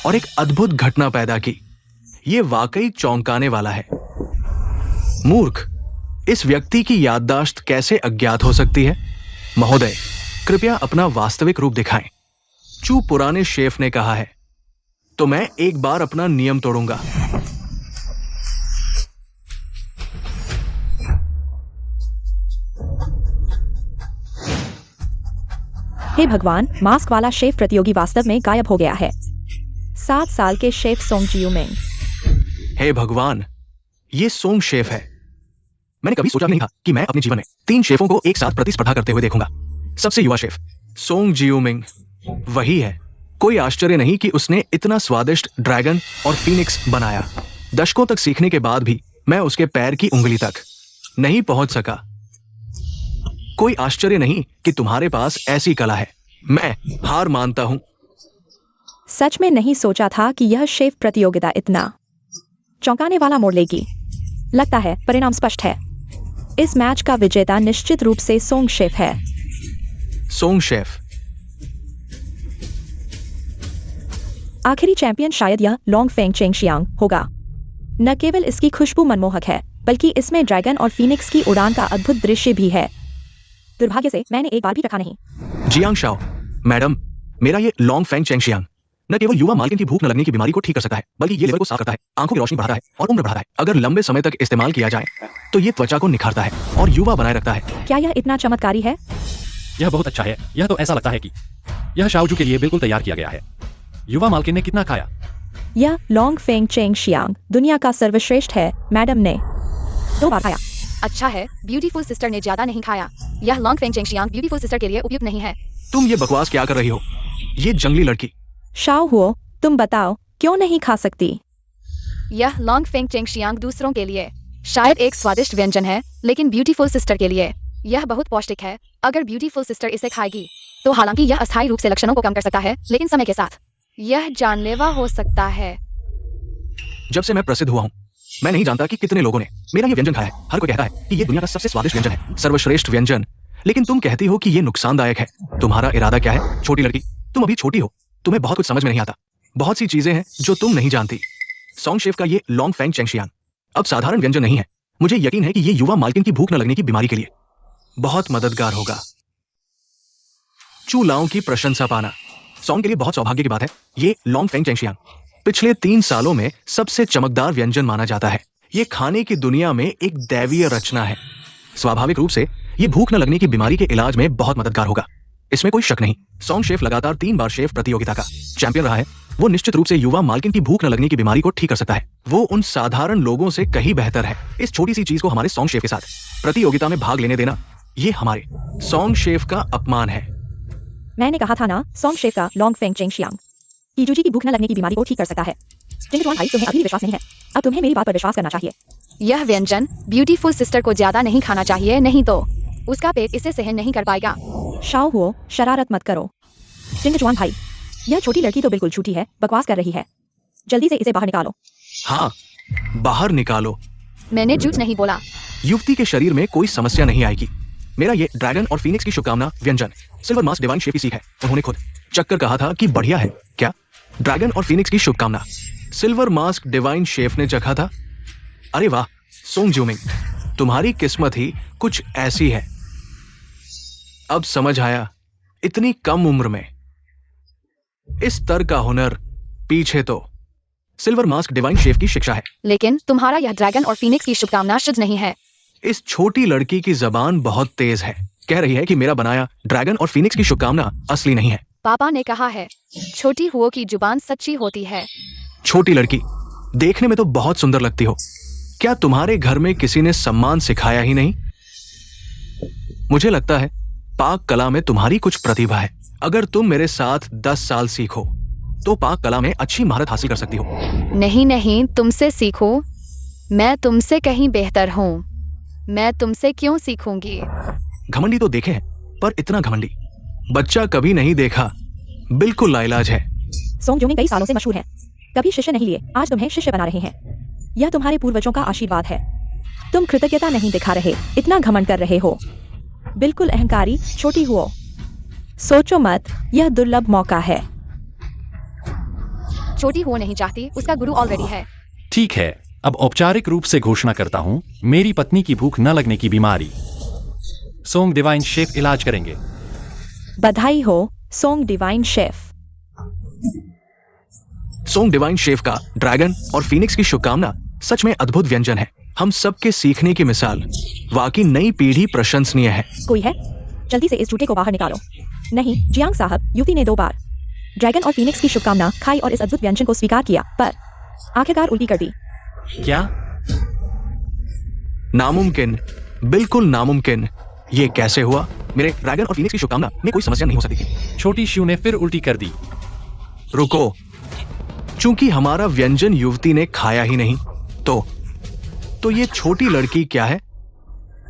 और एक अद्भुत घटना पैदा की। ये वाकई चौंकाने वाला है। मूर्ख, इस व्यक्ति की याददाश्त कैसे अज्ञात हो सकती है? महोदय, कृपया अपना वास्तविक रूप दिखाएं। चू पुराने शेफ ने कहा है, तो मैं एक बार अपना नियम तोड़ूंगा। हे भगवान, मास्क वाला शेफ प्रतियोगी वास्तव में गायब हो गया है। 7 साल के शेफ सोंग जियूमिंग। हे भगवान, ये सोंग शेफ है। मैंने कभी सोचा नहीं था कि मैं अपने जीवन में 3 शेफों को एक साथ प्रतिस्पर्धा करते हुए देखूंगा। सबसे युवा शेफ सोंग जियूमिंग वही है। कोई आश्चर्य नहीं कि उसने इतना स्वादिष्ट ड्रैगन और फीनिक्स बनाया। दशकों तक सीखने के बाद भी मैं उसके पैर की उंगली तक नहीं पहुंच सका। कोई आश्चर्य नहीं कि तुम्हारे पास ऐसी कला है। मैं हार मानता हूं। सच में नहीं सोचा था कि यह शेफ प्रतियोगिता इतना चौंकाने वाला मोड़ लेगी। लगता है परिणाम स्पष्ट है। इस मैच का विजेता निश्चित रूप से सोंग शेफ है। Song chef. आखिरी चैंपियन शायद यह लोंग फेंग चेंगशियांग होगा। न केवल इसकी खुशबू मनमोहक है, बल्कि इसमें ड्रैगन और फीनिक्स की उड़ान का अद्भुत दृश्य भी है। दुर्भाग्य से मैंने एक बार भी रखा नहीं। जियांग शाओ, मैडम, मेरा ये लॉन्ग फेंग चेंगशियांग न केवल युवा मालकिन की भूख न लगने की बीमारी को ठीक कर सकता है, बल्कि ये लिवर को साफ करता है, आंखों की रोशनी बढ़ाता है और उम्र बढ़ाता है। अगर लंबे समय तक इस्तेमाल किया जाए तो ये त्वचा को निखारता है और युवा बनाए रखता है। क्या यह इतना चमत्कारी है? यह बहुत अच्छा है। यह तो ऐसा लगता है कि यह शाओजू के लिए बिल्कुल तैयार किया गया है। युवा मालकिन ने कितना खाया? यह लोंग फेंग चेंगशियांग दुनिया का सर्वश्रेष्ठ है। मैडम ने 2 बार खाया। अच्छा है, ब्यूटीफुल सिस्टर ने ज्यादा नहीं खाया। यह लॉन्ग फेंग चेंगशियांग ब्यूटीफुल सिस्टर के लिए उपयुक्त नहीं है। तुम ये बकवास क्या कर रही हो? ये जंगली लड़की। शाओ हुओ, तुम बताओ क्यों नहीं खा सकती? यह लॉन्ग फेंग चेंगशियांग दूसरों के लिए शायद एक स्वादिष्ट व्यंजन है, लेकिन ब्यूटीफुल सिस्टर के लिए यह बहुत पौष्टिक है। अगर ब्यूटीफुल सिस्टर इसे खाएगी तो हालांकि यह अस्थायी रूप से लक्षणों को कम कर सकता है, लेकिन समय के साथ यह जानलेवा हो सकता है। जब से मैं प्रसिद्ध हुआ हूं, मैं नहीं जानता कि कितने लोगों ने मेरा ये व्यंजन खाया है। हर कोई कहता है कि ये दुनिया का सबसे स्वादिष्ट व्यंजन है, सर्वश्रेष्ठ व्यंजन। लेकिन तुम कहती हो कि ये नुकसानदायक है। तुम्हारा इरादा क्या है, छोटी लड़की? तुम अभी छोटी हो, तुम्हें बहुत कुछ समझ में नहीं आता। बहुत सी चीजें हैं जो तुम नहीं जानती। सोंग शेफ का ये लॉन्ग फेंग चेंगशियांग अब साधारण व्यंजन नहीं है। मुझे यकीन है कि ये युवा मालकिन की भूख न लगने की बीमारी के लिए बहुत मददगार होगा। चू लाओं की प्रशंसा पाना सोंग के लिए बहुत सौभाग्य की बात है। ये लॉन्ग फेंग चेंगशियांग पिछले 3 सालों में सबसे चमकदार व्यंजन माना जाता है। ये खाने की दुनिया में एक दैवीय रचना है। स्वाभाविक रूप से ये भूख न लगने की बीमारी के इलाज में बहुत मददगार होगा, इसमें कोई शक नहीं। सोंग शेफ लगातार 3 बार शेफ प्रतियोगिता का चैंपियन रहा है। वो निश्चित रूप से युवा मालकिन की भूख न लगने की बीमारी को ठीक कर सकता है। वो उन साधारण लोगों से कहीं बेहतर है। इस छोटी सी चीज को हमारे सोंग शेफ के साथ प्रतियोगिता में भाग लेने देना, ये हमारे सोंग शेफ का अपमान है। मैंने कहा था ना, सोंग शेफ का लॉन्ग फेंग चेंगशियांग कीजूजी की भूख न लगने की बीमारी को ठीक कर सकता है। जिंगजुआन भाई, तुम्हें अभी भी विश्वास नहीं है। अब तुम्हें मेरी बात पर विश्वास करना चाहिए। यह व्यंजन ब्यूटीफुल सिस्टर को ज्यादा नहीं खाना चाहिए, नहीं तो उसका पेट इसे सहन नहीं कर पाएगा। शाओ हुओ, शरारत मत करो। जिंगजुआन भाई, यह छोटी लड़की तो बिल्कुल झूठी है, बकवास कर रही है। जल्दी से इसे बाहर निकालो। हाँ, बाहर निकालो। मैंने झूठ नहीं बोला। युवती के शरीर में कोई समस्या नहीं आएगी। मेरा ये ड्रैगन और फीनिक्स की शुभकामना व्यंजन सिल्वर मास्क डिवाइन शेफ की सीख है। उन्होंने खुद चक्कर कहा था कि बढ़िया है। क्या ड्रैगन और फीनिक्स की शुभकामना सिल्वर मास्क डिवाइन शेफ ने चखा था? अरे वाह सोंग जियूमिंग, तुम्हारी किस्मत ही कुछ ऐसी है। अब समझ आया, इतनी कम उम्र में इस स्तर का हुनर पीछे तो सिल्वर मास्क डिवाइन शेफ की शिक्षा है। लेकिन तुम्हारा यह ड्रैगन और फीनिक्स की शुभकामना शुद्ध नहीं है। इस छोटी लड़की की जबान बहुत तेज है। कह रही है कि मेरा बनाया ड्रैगन और फीनिक्स की शुभकामना असली नहीं है। पापा ने कहा है, छोटी हुओ की जुबान सच्ची होती है। छोटी लड़की, देखने में तो बहुत सुंदर लगती हो। क्या तुम्हारे घर में किसी ने सम्मान सिखाया ही नहीं? मुझे लगता है पाक कला में तुम्हारी कुछ प्रतिभा है। अगर तुम मेरे साथ 10 साल सीखो तो पाक कला में अच्छी महारत हासिल कर सकती हो। नहीं नहीं, तुमसे सीखो। मैं तुमसे कहीं बेहतर हूँ। मैं तुमसे क्यों सीखूंगी? घमंडी तो देखे हैं, पर इतना घमंडी बच्चा कभी नहीं देखा। बिल्कुल लाइलाज है। सोंगजुमिंग कई सालों से मशहूर है, कभी शिष्य नहीं लिए, आज तुम्हें शिष्य बना रहे हैं। यह तुम्हारे पूर्वजों का आशीर्वाद है। तुम कृतज्ञता नहीं दिखा रहे, इतना घमंड कर रहे हो। बिल्कुल अहंकारी छोटी हुओ। सोचो मत, यह दुर्लभ मौका है। छोटी हो नहीं चाहती, उसका गुरु ऑलरेडी है। ठीक है, अब औपचारिक रूप से घोषणा करता हूं, मेरी पत्नी की भूख न लगने की बीमारी सोंग डिवाइन शेफ इलाज करेंगे। बधाई हो song divine chef. Song divine chef का ड्रैगन और फीनिक्स की शुभकामना सच में अद्भुत व्यंजन है। हम सबके सीखने की मिसाल। वाकई नई पीढ़ी प्रशंसनीय है। कोई है? जल्दी से इस जूते को बाहर निकालो। नहीं जियांग साहब, युवती ने 2 बार ड्रैगन और फीनिक्स की शुभकामना खाई और इस अद्भुत व्यंजन को स्वीकार किया, पर आखिरकार उल्टी कर दी। क्या? नामुमकिन, बिल्कुल नामुमकिन। ये कैसे हुआ? मेरे ड्रैगन और फीनिक्स की शुभकामना में कोई समस्या नहीं हो सकती थी। छोटी शिव ने फिर उल्टी कर दी। रुको, चूंकि हमारा व्यंजन युवती ने खाया ही नहीं, तो ये छोटी लड़की क्या है?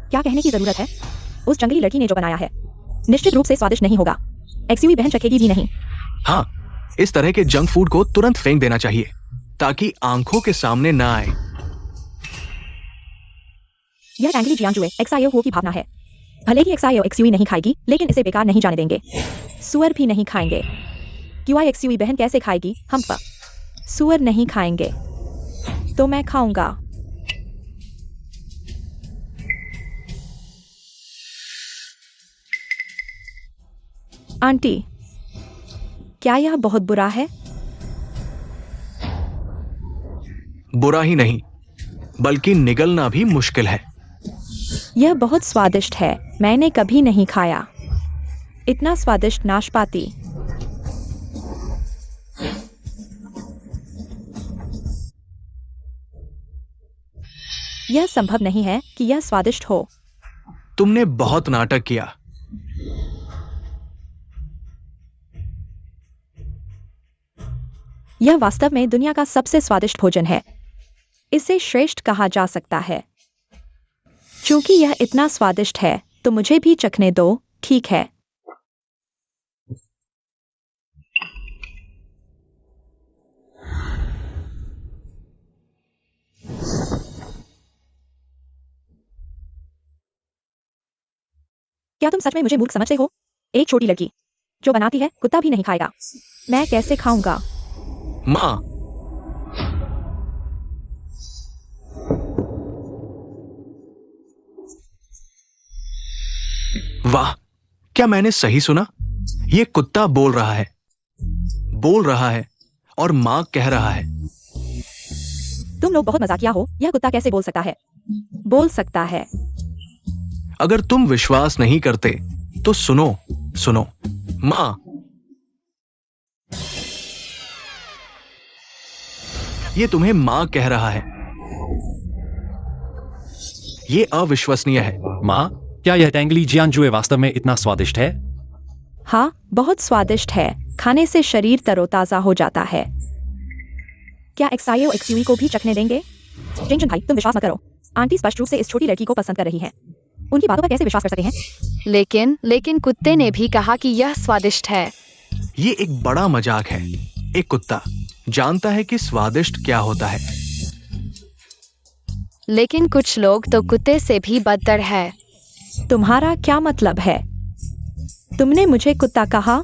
क्या कहने की जरूरत है? उस जंगली लड़की ने जो बनाया है निश्चित रूप से स्वादिष्ट नहीं होगा। एक्सयूवी बहन चखेगी भी नहीं। हाँ, इस तरह के जंक फूड को तुरंत फेंक देना चाहिए ताकि आंखों के सामने ना आए। यह एंग्री जियांजुए एक्सायो हो की भावना है। भले ही एक्सायो एक्सयूवी नहीं खाएगी, लेकिन इसे बेकार नहीं जाने देंगे। सुअर भी नहीं खाएंगे। क्यों एक्सयूवी बहन कैसे खाएगी? हम सुअर नहीं खाएंगे तो मैं खाऊंगा। आंटी, क्या यह बहुत बुरा है? बुरा ही नहीं, बल्कि निगलना भी मुश्किल है। यह बहुत स्वादिष्ट है, मैंने कभी नहीं खाया इतना स्वादिष्ट नाशपाती। यह संभव नहीं है कि यह स्वादिष्ट हो। तुमने बहुत नाटक किया। यह वास्तव में दुनिया का सबसे स्वादिष्ट भोजन है। इसे श्रेष्ठ कहा जा सकता है। चूंकि यह इतना स्वादिष्ट है तो मुझे भी चखने दो, ठीक है? क्या तुम सच में मुझे मूर्ख समझते हो? एक छोटी लड़की जो बनाती है, कुत्ता भी नहीं खाएगा। मैं कैसे खाऊंगा? माँ, वाह, क्या मैंने सही सुना? ये कुत्ता बोल रहा है और माँ कह रहा है। तुम लोग बहुत मजाकिया हो। यह कुत्ता कैसे बोल सकता है? बोल सकता है। अगर तुम विश्वास नहीं करते तो सुनो माँ, ये तुम्हें माँ कह रहा है। ये अविश्वसनीय है। माँ, क्या यह टेंगली जियांजुए वास्तव में इतना स्वादिष्ट है? हाँ, बहुत स्वादिष्ट है। खाने से शरीर तरोताजा हो जाता है। क्या एक्सायो एक्सयूवी को भी चखने देंगे? जिंगजन भाई, तुम विश्वास मत करो। आंटी स्पष्ट रूप से इस छोटी लड़की को पसंद कर रही हैं। उनकी बातों पर कैसे विश्वास कर सकते हैं? लेकिन कुत्ते ने भी कहा कि यह स्वादिष्ट है। ये एक बड़ा मजाक है। एक कुत्ता जानता है कि स्वादिष्ट क्या होता है। लेकिन कुछ लोग तो कुत्ते से भी बदतर है। तुम्हारा क्या मतलब है? तुमने मुझे कुत्ता कहा?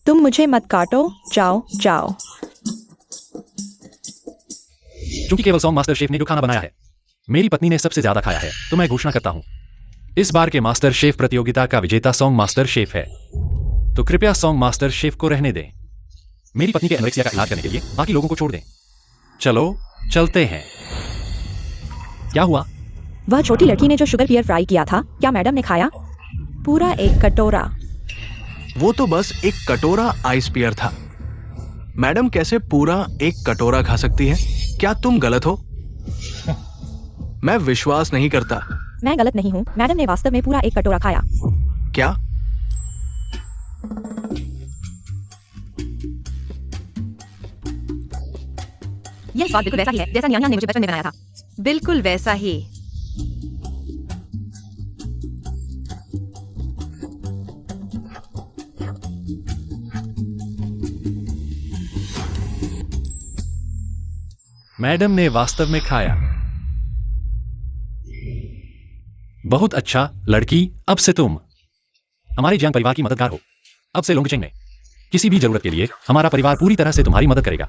तुम मुझे मत काटो, जाओ। क्योंकि केवल सॉन्ग मास्टर शेफ ने जो खाना बनाया है, मेरी पत्नी ने सबसे ज्यादा खाया है, तो मैं घोषणा करता हूं, इस बार के मास्टर शेफ प्रतियोगिता का विजेता सॉन्ग मास्टर शेफ है। तो कृपया सॉन्ग मास्टर शेफ को रहने दें। मेरी पत्नी के एनोरेक्सिया का इलाज करने के लिए बाकी लोगों को छोड़ दें। चलो चलते हैं। क्या हुआ? वह छोटी लड़की ने जो शुगर पियर फ्राई किया था, क्या मैडम ने खाया? पूरा एक कटोरा। वो तो बस एक कटोरा आइस पियर था। मैडम कैसे पूरा एक कटोरा खा सकती है? क्या तुम गलत हो? मैं विश्वास नहीं करता। मैं गलत नहीं हूँ, मैडम ने वास्तव में पूरा एक कटोरा खाया। क्या? यह स्वाद बिल्कुल वैसा ही है जैसा न्यान ने मुझे बचपन में बनाया था। बिल्कुल वैसा ही। मैडम ने वास्तव में खाया। बहुत अच्छा लड़की, अब से तुम हमारे जंग परिवार की मददगार हो। अब से लोंगचेंग में किसी भी जरूरत के लिए हमारा परिवार पूरी तरह से तुम्हारी मदद करेगा।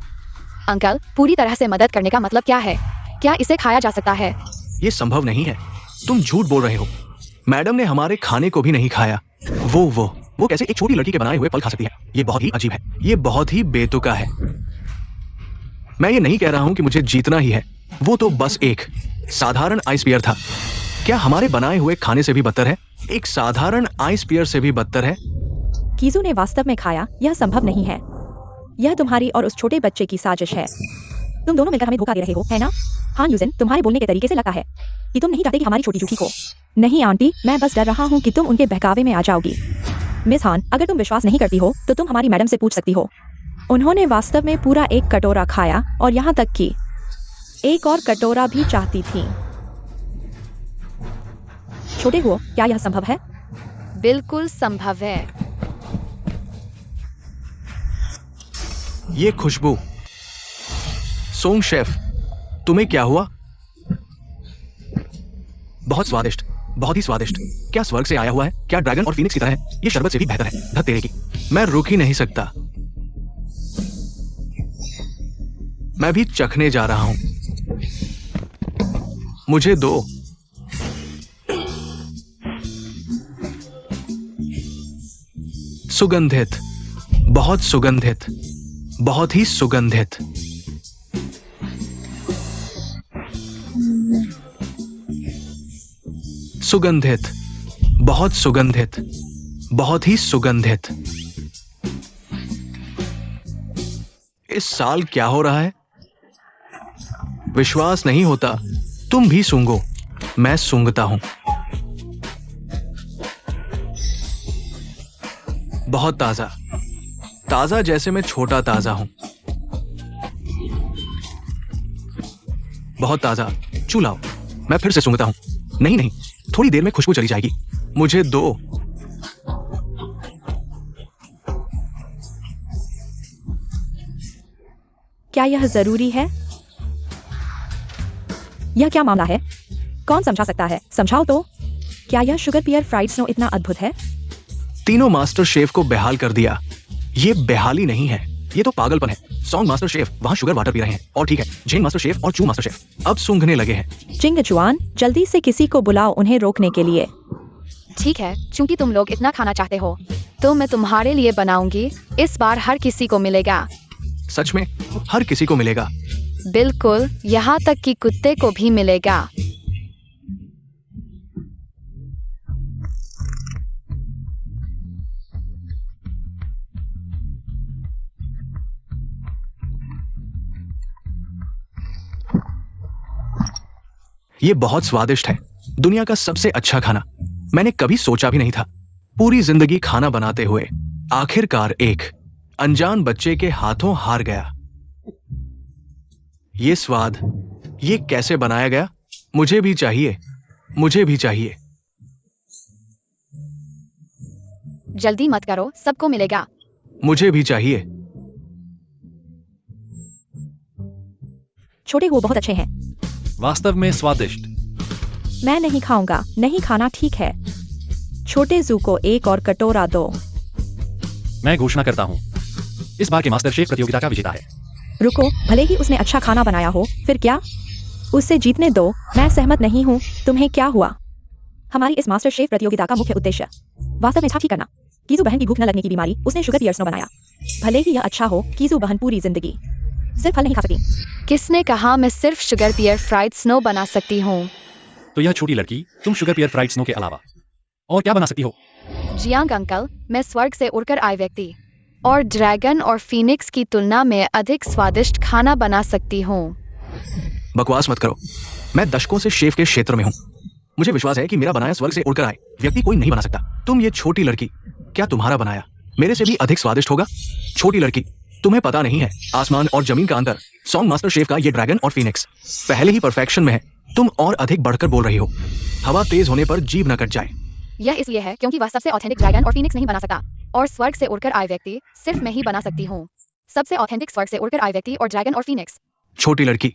अंकल, पूरी तरह से मदद करने का मतलब क्या है? क्या इसे खाया जा सकता है? ये संभव नहीं है। तुम झूठ बोल रहे हो। मैडम ने हमारे खाने को भी नहीं खाया। वो कैसे एक छोटी लड़की के बनाए हुए फल खा सकती है? ये बहुत ही अजीब है। ये बहुत ही बेतुका है। मैं ये नहीं कह रहा हूं कि मुझे जीतना ही है। वो तो बस एक साधारण आइस पियर था। क्या हमारे बनाए हुए खाने से भी बदतर है? एक साधारण आइस पियर से भी बदतर है। कीजू ने वास्तव में खाया, यह संभव नहीं है। यह तुम्हारी और उस छोटे बच्चे की साजिश है। तुम दोनों मिलकर हमें धोखा दे रहे हो, है ना? हाँ यूजिन, तुम्हारे बोलने के तरीके से लगता है कि तुम नहीं चाहते कि हमारी छोटी जूठी को। नहीं आंटी, मैं बस डर रहा हूँ कि तुम उनके बहकावे में आ जाओगी। मिस हान, अगर तुम विश्वास नहीं करती हो तो तुम हमारी मैडम से पूछ सकती हो। उन्होंने वास्तव में पूरा एक कटोरा खाया और यहाँ तक कि एक और कटोरा भी चाहती थी। छोटे हुओ, क्या यह संभव है? बिल्कुल संभव है। ये खुशबू। सोंग शेफ, तुम्हें क्या हुआ? बहुत स्वादिष्ट, बहुत ही स्वादिष्ट। क्या स्वर्ग से आया हुआ है? क्या ड्रैगन और फीनिक्स की तरह है? ये शरबत से भी बेहतर है। धत तेरे की। मैं रुक ही नहीं सकता। मैं भी चखने जा रहा हूं। मुझे दो। सुगंधित, बहुत सुगंधित, बहुत ही सुगंधित। सुगंधित, बहुत सुगंधित, बहुत ही सुगंधित। इस साल क्या हो रहा है? विश्वास नहीं होता। तुम भी सूंघो। मैं सूंघता हूं। बहुत ताजा, ताजा जैसे मैं छोटा ताजा हूं। बहुत ताजा। चू लाओ। मैं फिर से सूंघता हूं। नहीं नहीं, थोड़ी देर में खुशबू चली जाएगी। मुझे दो। क्या यह जरूरी है? यह क्या मामला है? कौन समझा सकता है? समझाओ तो। क्या यह शुगर पियर फ्राइड स्नो इतना अद्भुत है? तीनों मास्टर शेफ को बेहाल कर दिया। ये बेहाली नहीं है, ये तो पागलपन है। सॉन्ग मास्टर शेफ वहां शुगर वाटर पी रहे हैं, और ठीक है, झेन मास्टर शेफ और चू मास्टर शेफ अब सूंघने लगे हैं। चिंग जुआन, जल्दी से किसी को बुलाओ उन्हें रोकने के लिए। ठीक है, चूंकि तुम लोग इतना खाना चाहते हो तो मैं तुम्हारे लिए बनाऊंगी। इस बार हर किसी को मिलेगा। सच में? हर किसी को मिलेगा? बिल्कुल, यहाँ तक कि कुत्ते को भी मिलेगा। ये बहुत स्वादिष्ट है। दुनिया का सबसे अच्छा खाना। मैंने कभी सोचा भी नहीं था। पूरी जिंदगी खाना बनाते हुए आखिरकार एक अनजान बच्चे के हाथों हार गया। ये स्वाद, ये कैसे बनाया गया? मुझे भी चाहिए, मुझे भी चाहिए। जल्दी मत करो, सबको मिलेगा। मुझे भी चाहिए। छोटे हुओ बहुत अच्छे हैं। वास्तव में स्वादिष्ट। मैं नहीं खाऊंगा। नहीं खाना ठीक है। छोटे जू को एक और कटोरा दो। मैं घोषणा करता हूं, इस बार के मास्टर शेफ प्रतियोगिता का विजेता है। रुको, भले ही उसने अच्छा खाना बनाया हो, फिर क्या? उससे जीतने दो। मैं सहमत नहीं हूँ। तुम्हें क्या हुआ? हमारी इस मास्टर शेफ प्रतियोगिता का मुख्य उद्देश्य वास्तव में था ठीक करना। कीजू बहन की भूख न लगने की बीमारी उसने शुगर पियर स्नो बनाया। भले ही यह अच्छा हो, कीजू बहन पूरी जिंदगी सिर्फ फल नहीं खा सकती। किसने कहा मैं सिर्फ शुगर पियर फ्राइड स्नो बना सकती हूँ? तो यह छोटी लड़की, तुम शुगर पियर फ्राइड स्नो के अलावा और क्या बना सकती हो? जियांग अंकल, मैं स्वर्ग से उड़कर आए व्यक्ति। और ड्रैगन और फीनिक्स की तुलना में अधिक स्वादिष्ट खाना बना सकती हूँ। बकवास मत करो। मैं दशकों से शेफ के क्षेत्र में हूँ। मुझे विश्वास है कि मेरा बनाया स्वर्ग से उड़कर आए व्यक्ति कोई नहीं बना सकता। तुम ये छोटी लड़की, क्या तुम्हारा बनाया मेरे से भी अधिक स्वादिष्ट होगा? छोटी लड़की, तुम्हें पता नहीं है आसमान और जमीन का अंतर। सॉन्ग मास्टर शेफ का ये ड्रैगन और फीनिक्स पहले ही परफेक्शन में है। तुम और अधिक बढ़कर बोल रही हो। हवा तेज होने पर जीभ न कट जाए। यह इसलिए है क्योंकि वह सबसे ऑथेंटिक ड्रैगन और फीनिक्स नहीं बना सकता, और स्वर्ग से उड़कर आए व्यक्ति सिर्फ मैं ही बना सकती हूँ। सबसे ऑथेंटिक स्वर्ग से उड़कर आए व्यक्ति और ड्रैगन और फीनिक्स। छोटी लड़की,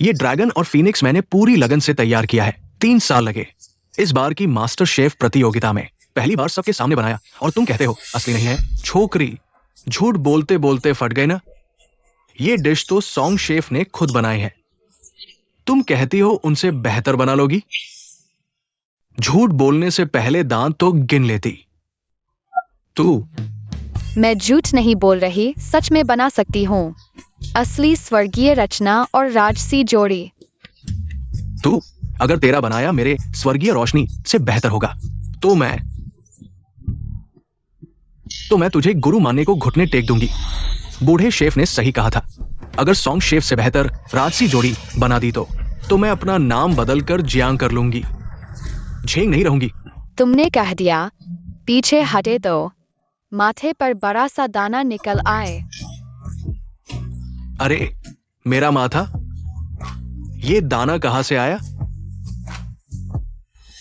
ये ड्रैगन और फीनिक्स मैंने पूरी लगन से तैयार किया है। 3 साल लगे। इस बार की मास्टर शेफ प्रतियोगिता में पहली बार सबके सामने बनाया, और तुम कहते हो असली नहीं है। छोकरी, झूठ बोलते बोलते फट गए ना। ये डिश तो सॉन्ग शेफ ने खुद बनाई है। तुम कहती हो उनसे बेहतर बना लोगी। झूठ बोलने से पहले दांत तो गिन लेती। तू मैं झूठ नहीं बोल रही, सच में बना सकती हूँ। असली स्वर्गीय रचना और राजसी जोड़ी। तू अगर तेरा बनाया मेरे स्वर्गीय रोशनी से बेहतर होगा तो मैं तुझे गुरु मानने को घुटने टेक दूंगी। बूढ़े शेफ ने सही कहा था। अगर सॉन्ग शेफ से बेहतर राजसी जोड़ी बना दी तो मैं अपना नाम बदलकर जियांग कर लूंगी। झेंग नहीं रहूंगी। तुमने कह दिया, पीछे हटे तो माथे पर बड़ा सा दाना निकल आए। अरे मेरा माथा, ये दाना कहां से आया?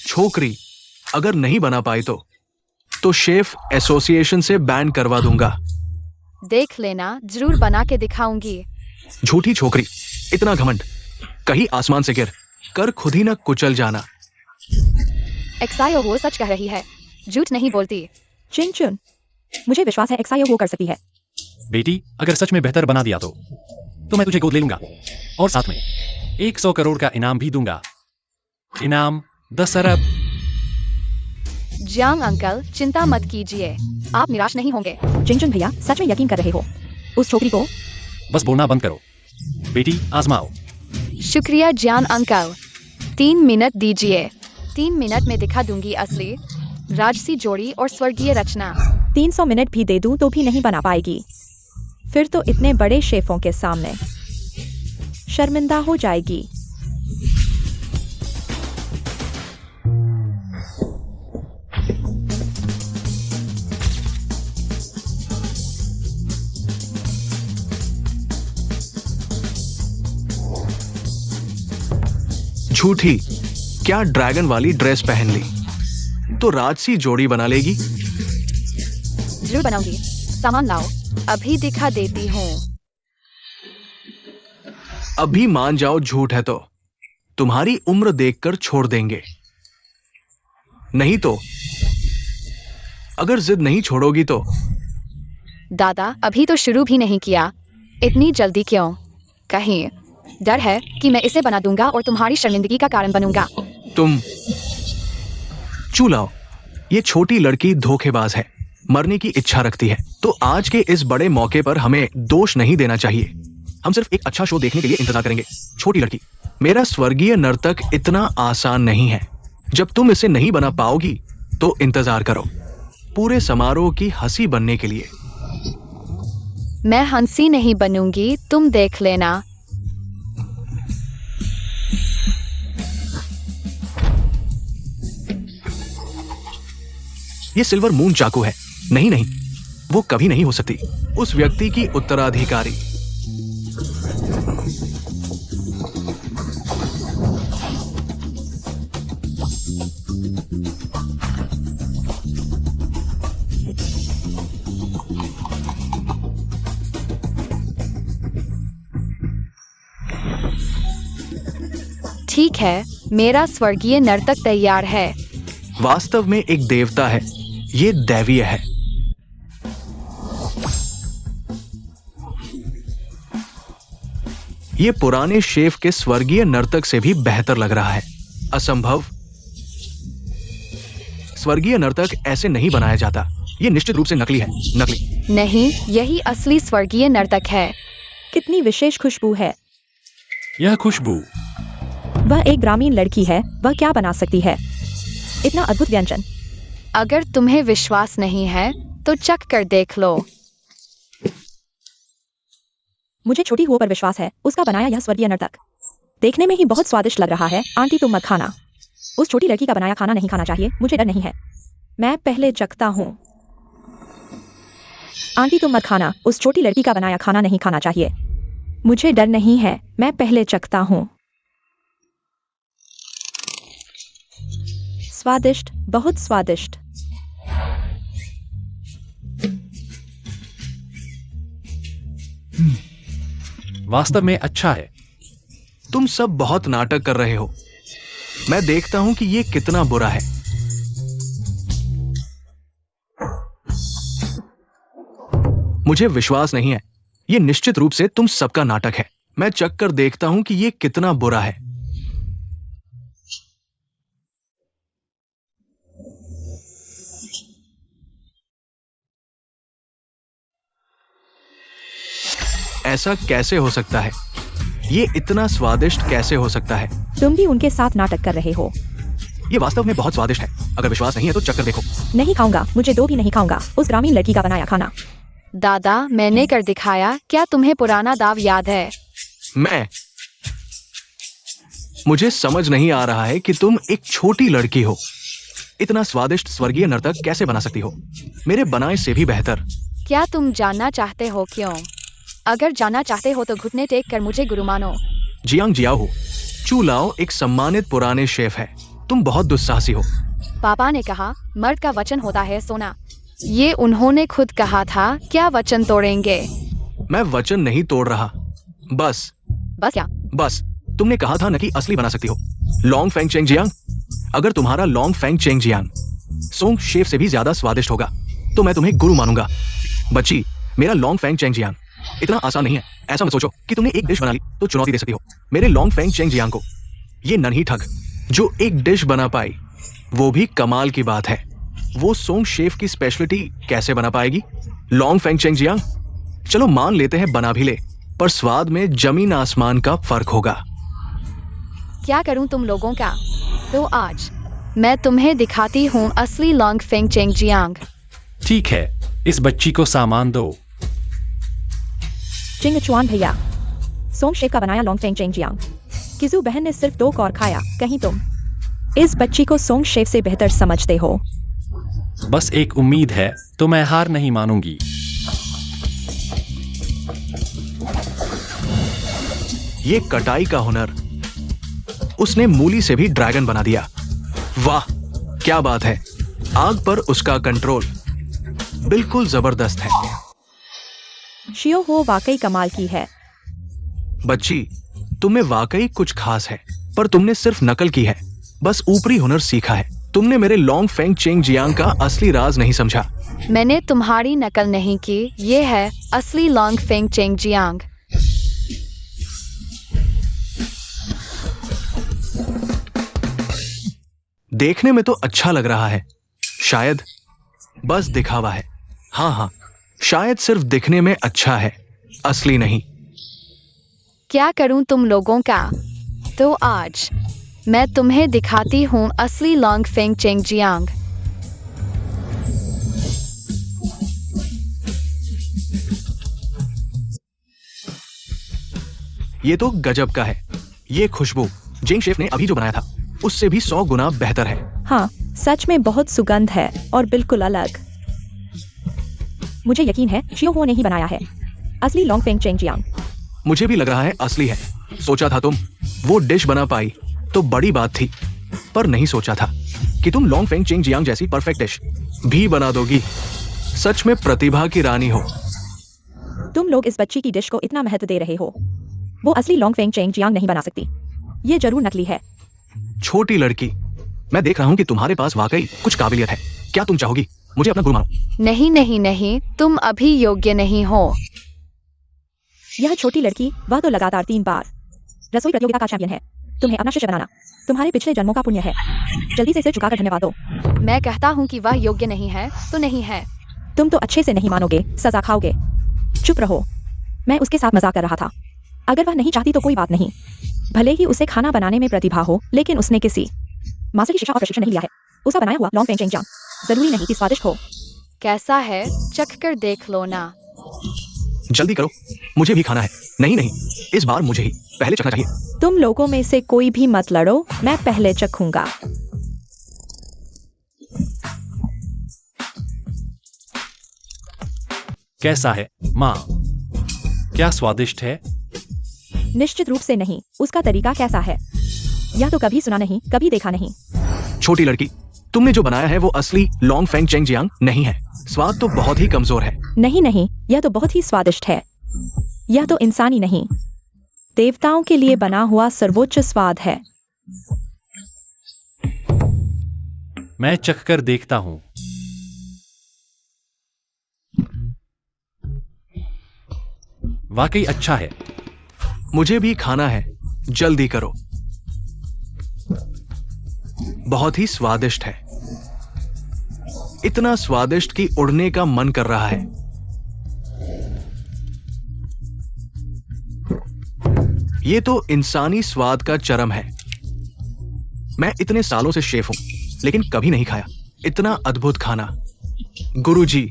छोकरी, अगर नहीं बना पाई तो शेफ एसोसिएशन से बैन करवा दूंगा। देख लेना, जरूर बना के दिखाऊंगी। झूठी छोकरी, इतना घमंड, कहीं आसमान से गिर कर खुद ही न कुचल जाना। एक्सायो वो सच कह रही है, झूठ नहीं बोलती। चिंचुन, मुझे विश्वास है एक्सायो वो कर सकती है। बेटी, अगर सच में बेहतर बना दिया तो मैं तुझे गोद ले लूंगा, और साथ में 100 करोड़ का इनाम भी दूंगा। इनाम 10 अरब। जियांग अंकल, चिंता मत कीजिए, आप निराश नहीं होंगे। चिंचुन भैया, सच में यकीन कर रहे हो उस छोकरी को? बस बोलना बंद करो। बेटी, आजमाओ। शुक्रिया जियांग अंकल। 3 मिनट दीजिए। 3 मिनट में दिखा दूंगी असली राजसी जोड़ी और स्वर्गीय रचना। 300 मिनट भी दे दूं तो भी नहीं बना पाएगी। फिर तो इतने बड़े शेफों के सामने शर्मिंदा हो जाएगी। झूठी, क्या ड्रैगन वाली ड्रेस पहन ली तो राजसी जोड़ी बना लेगी? जरूर बनाऊंगी, सामान लाओ, अभी दिखा देती हूँ। अभी मान जाओ झूठ है तो तुम्हारी उम्र देखकर छोड़ देंगे। नहीं तो अगर जिद नहीं छोड़ोगी तो। दादा, अभी तो शुरू भी नहीं किया, इतनी जल्दी क्यों? कहीं डर है कि मैं इसे बना दूंगा और तुम्हारी शर्मिंदगी का कारण बनूंगा। तुम चूलाओ, ये छोटी लड़की धोखेबाज है, मरने की इच्छा रखती है। तो आज के इस बड़े मौके पर हमें दोष नहीं देना चाहिए। हम सिर्फ एक अच्छा शो देखने के लिए इंतजार करेंगे। छोटी लड़की, मेरा स्वर्गीय नर्तक इतना आसान नहीं है। जब तुम इसे नहीं बना पाओगी तो इंतजार करो, पूरे समारोह की हंसी बनने के लिए। मैं हंसी नहीं बनूंगी, तुम देख लेना। ये सिल्वर मून चाकू है। नहीं, वो कभी नहीं हो सकती उस व्यक्ति की उत्तराधिकारी। ठीक है, मेरा स्वर्गीय नर्तक तैयार है। वास्तव में एक देवता है, ये दैवीय है। ये पुराने शेफ के स्वर्गीय नर्तक से भी बेहतर लग रहा है। असंभव, स्वर्गीय नर्तक ऐसे नहीं बनाया जाता। ये निश्चित रूप से नकली है। नकली नहीं, यही असली स्वर्गीय नर्तक है। कितनी विशेष खुशबू है। यह खुशबू, वह एक ग्रामीण लड़की है, वह क्या बना सकती है? इतना अद्भुत व्यंजन। अगर तुम्हें विश्वास नहीं है तो चख कर देख लो। मुझे छोटी हुओं पर विश्वास है, उसका बनाया यह स्वर्गीय नर्तक देखने में ही बहुत स्वादिष्ट लग रहा है। आंटी तुम मत खाना, उस छोटी लड़की का बनाया खाना नहीं खाना चाहिए, मुझे डर नहीं है। मैं पहले चखता हूँ। आंटी तुम मत खाना, उस छोटी लड़की का बनाया खाना नहीं खाना चाहिए, मुझे डर नहीं है, मैं पहले चखता हूँ। स्वादिष्ट, बहुत स्वादिष्ट। वास्तव में अच्छा है। तुम सब बहुत नाटक कर रहे हो। मैं देखता हूं कि ये कितना बुरा है। मुझे विश्वास नहीं है, ये निश्चित रूप से तुम सबका नाटक है। मैं चख कर देखता हूं कि ये कितना बुरा है। ऐसा कैसे हो सकता है? ये इतना स्वादिष्ट कैसे हो सकता है? तुम भी उनके साथ नाटक कर रहे हो। ये वास्तव में बहुत स्वादिष्ट है। अगर विश्वास नहीं है तो चक्कर देखो। नहीं खाऊंगा, मुझे दो भी नहीं खाऊंगा, उस ग्रामीण लड़की का बनाया खाना। दादा, मैंने कर दिखाया। क्या तुम्हें पुराना दाव याद है? मुझे समझ नहीं आ रहा है कि तुम एक छोटी लड़की हो। इतना स्वादिष्ट स्वर्गीय नर्तक कैसे बना सकती हो? मेरे बनाए से भी बेहतर। क्या तुम जानना चाहते हो क्यों? अगर जानना चाहते हो तो घुटने टेक कर मुझे गुरु मानो। जियांग जियाओ, चू लाओ एक सम्मानित पुराने शेफ है। तुम बहुत दुस्साहसी हो। पापा ने कहा मर्द का वचन होता है सोना। ये उन्होंने खुद कहा था। क्या वचन तोड़ेंगे? मैं वचन नहीं तोड़ रहा। बस क्या? बस तुमने कहा था न कि असली बना सकती हो। लॉन्ग फेंग चेंग जियांग, अगर तुम्हारा Long Feng Cheng Jiang Song chef से भी ज्यादा स्वादिष्ट होगा तो मैं तुम्हें गुरु मानूंगा। बच्ची, मेरा लॉन्ग फेंग चेंग जियांग इतना आसान नहीं है। ऐसा मत सोचो कि तुमने एक डिश बना ली तो चुनौती दे सकती हो मेरे लॉन्ग फेंग चेंग जियांग को। ये नन्ही ठग जो एक डिश बना पाई, वो भी कमाल की बात है। वो सोंग शेफ की स्पेशलिटी कैसे बना पाएगी? लॉन्ग फेंग चेंग जियांग, चलो मान लेते हैं बना भी ले, पर स्वाद में जमीन आसमान का फर्क होगा। क्या करूं तुम लोगों का? तो आज मैं तुम्हें दिखाती हूँ असली लॉन्ग फेंग चेंग जियांग। ठीक है, इस बच्ची को सामान दो। चिंग चुआन भैया, सोंग शेफ का बनाया लॉन्ग फेंग चेंग जियांग। किजू बहन ने सिर्फ 2 कौर खाया, कहीं तुम इस बच्ची को सोंग शेफ से बेहतर समझते हो। बस एक उम्मीद है, तो मैं हार नहीं मानूंगी। ये कटाई का हुनर, उसने मूली से भी ड्रैगन बना दिया। वाह, क्या बात है। आग पर उसका कंट्रोल बिल्कुल जबरदस्त है। शियो हो वाकई कमाल की है। बच्ची, तुम्हें वाकई कुछ खास है, पर तुमने सिर्फ नकल की है, बस ऊपरी हुनर सीखा है। तुमने मेरे लॉन्ग फेंग चेंग जियांग का असली राज नहीं समझा। मैंने तुम्हारी नकल नहीं की, ये है असली लॉन्ग फेंग चेंग जियांग। देखने में तो अच्छा लग रहा है, शायद बस दिखावा है। हाँ, शायद सिर्फ दिखने में अच्छा है, असली नहीं। क्या करूं तुम लोगों का? तो आज मैं तुम्हें दिखाती हूँ असली लॉन्ग फेंग चेंग जियांग। ये तो गजब का है। ये खुशबू जिंग शेफ ने अभी जो बनाया था उससे भी 100 गुना बेहतर है। हाँ, सच में बहुत सुगंध है और बिल्कुल अलग। मुझे यकीन है शियो हो ने ही बनाया है असली लॉन्ग फेंग चेंग जियांग। मुझे भी लग रहा है असली है। सोचा था तुम वो डिश बना पाई तो बड़ी बात थी, पर नहीं सोचा था कि तुम लॉन्ग फेंग चेंग जियांग जैसी परफेक्ट डिश भी बना दोगी। सच में प्रतिभा की रानी हो। तुम लोग इस बच्ची की डिश को इतना महत्व दे रहे हो। वो असली लॉन्ग फेंग चेंग जियांग नहीं बना सकती, ये जरूर नकली है। छोटी लड़की, मैं देख रहा हूँ कि तुम्हारे पास वाकई कुछ काबिलियत है। क्या तुम चाहोगी मुझे अपना गुरु मानो? नहीं नहीं नहीं, तुम अभी योग्य नहीं हो। यह छोटी लड़की, वह तो लगातार 3 बार रसोई प्रतियोगिता का चैंपियन है। तुम्हें अपना शिष्य बनाना तुम्हारे पिछले जन्मों का पुण्य है। जल्दी से सिर झुकाकर धन्यवाद दो। मैं कहता हूँ कि वह योग्य नहीं है तो नहीं है। तुम तो अच्छे से नहीं मानोगे, सजा खाओगे। चुप रहो, मैं उसके साथ मजाक कर रहा था। अगर वह नहीं चाहती तो कोई बात नहीं, भले ही उसे खाना बनाने में प्रतिभा हो, लेकिन उसने किसी मास्टर की शिक्षा और प्रशिक्षण नहीं लिया है। उसका बनाया हुआ लॉन्ग फेंग चेंग जियांग जरूरी नहीं कि स्वादिष्ट हो। कैसा है? चख कर देख लो ना। जल्दी करो, मुझे भी खाना है। नहीं नहीं, इस बार मुझे ही पहले चखना चाहिए। तुम लोगों में से कोई भी मत लड़ो, मैं पहले चखूंगा। कैसा है माँ? क्या स्वादिष्ट है? निश्चित रूप से नहीं, उसका तरीका कैसा है? या तो कभी सुना नहीं, कभी देखा नहीं। छोटी लड़की, तुमने जो बनाया है वो असली लॉन्ग फेंग चेंग जियांग नहीं है। स्वाद तो बहुत ही कमजोर है। नहीं नहीं, यह तो बहुत ही स्वादिष्ट है। यह तो इंसानी नहीं, देवताओं के लिए बना हुआ सर्वोच्च स्वाद है। मैं चख कर देखता हूं। वाकई अच्छा है। मुझे भी खाना है, जल्दी करो। बहुत ही स्वादिष्ट है, इतना स्वादिष्ट कि उड़ने का मन कर रहा है। ये तो इंसानी स्वाद का चरम है। मैं इतने सालों से शेफ हूं, लेकिन कभी नहीं खाया इतना अद्भुत खाना। गुरुजी,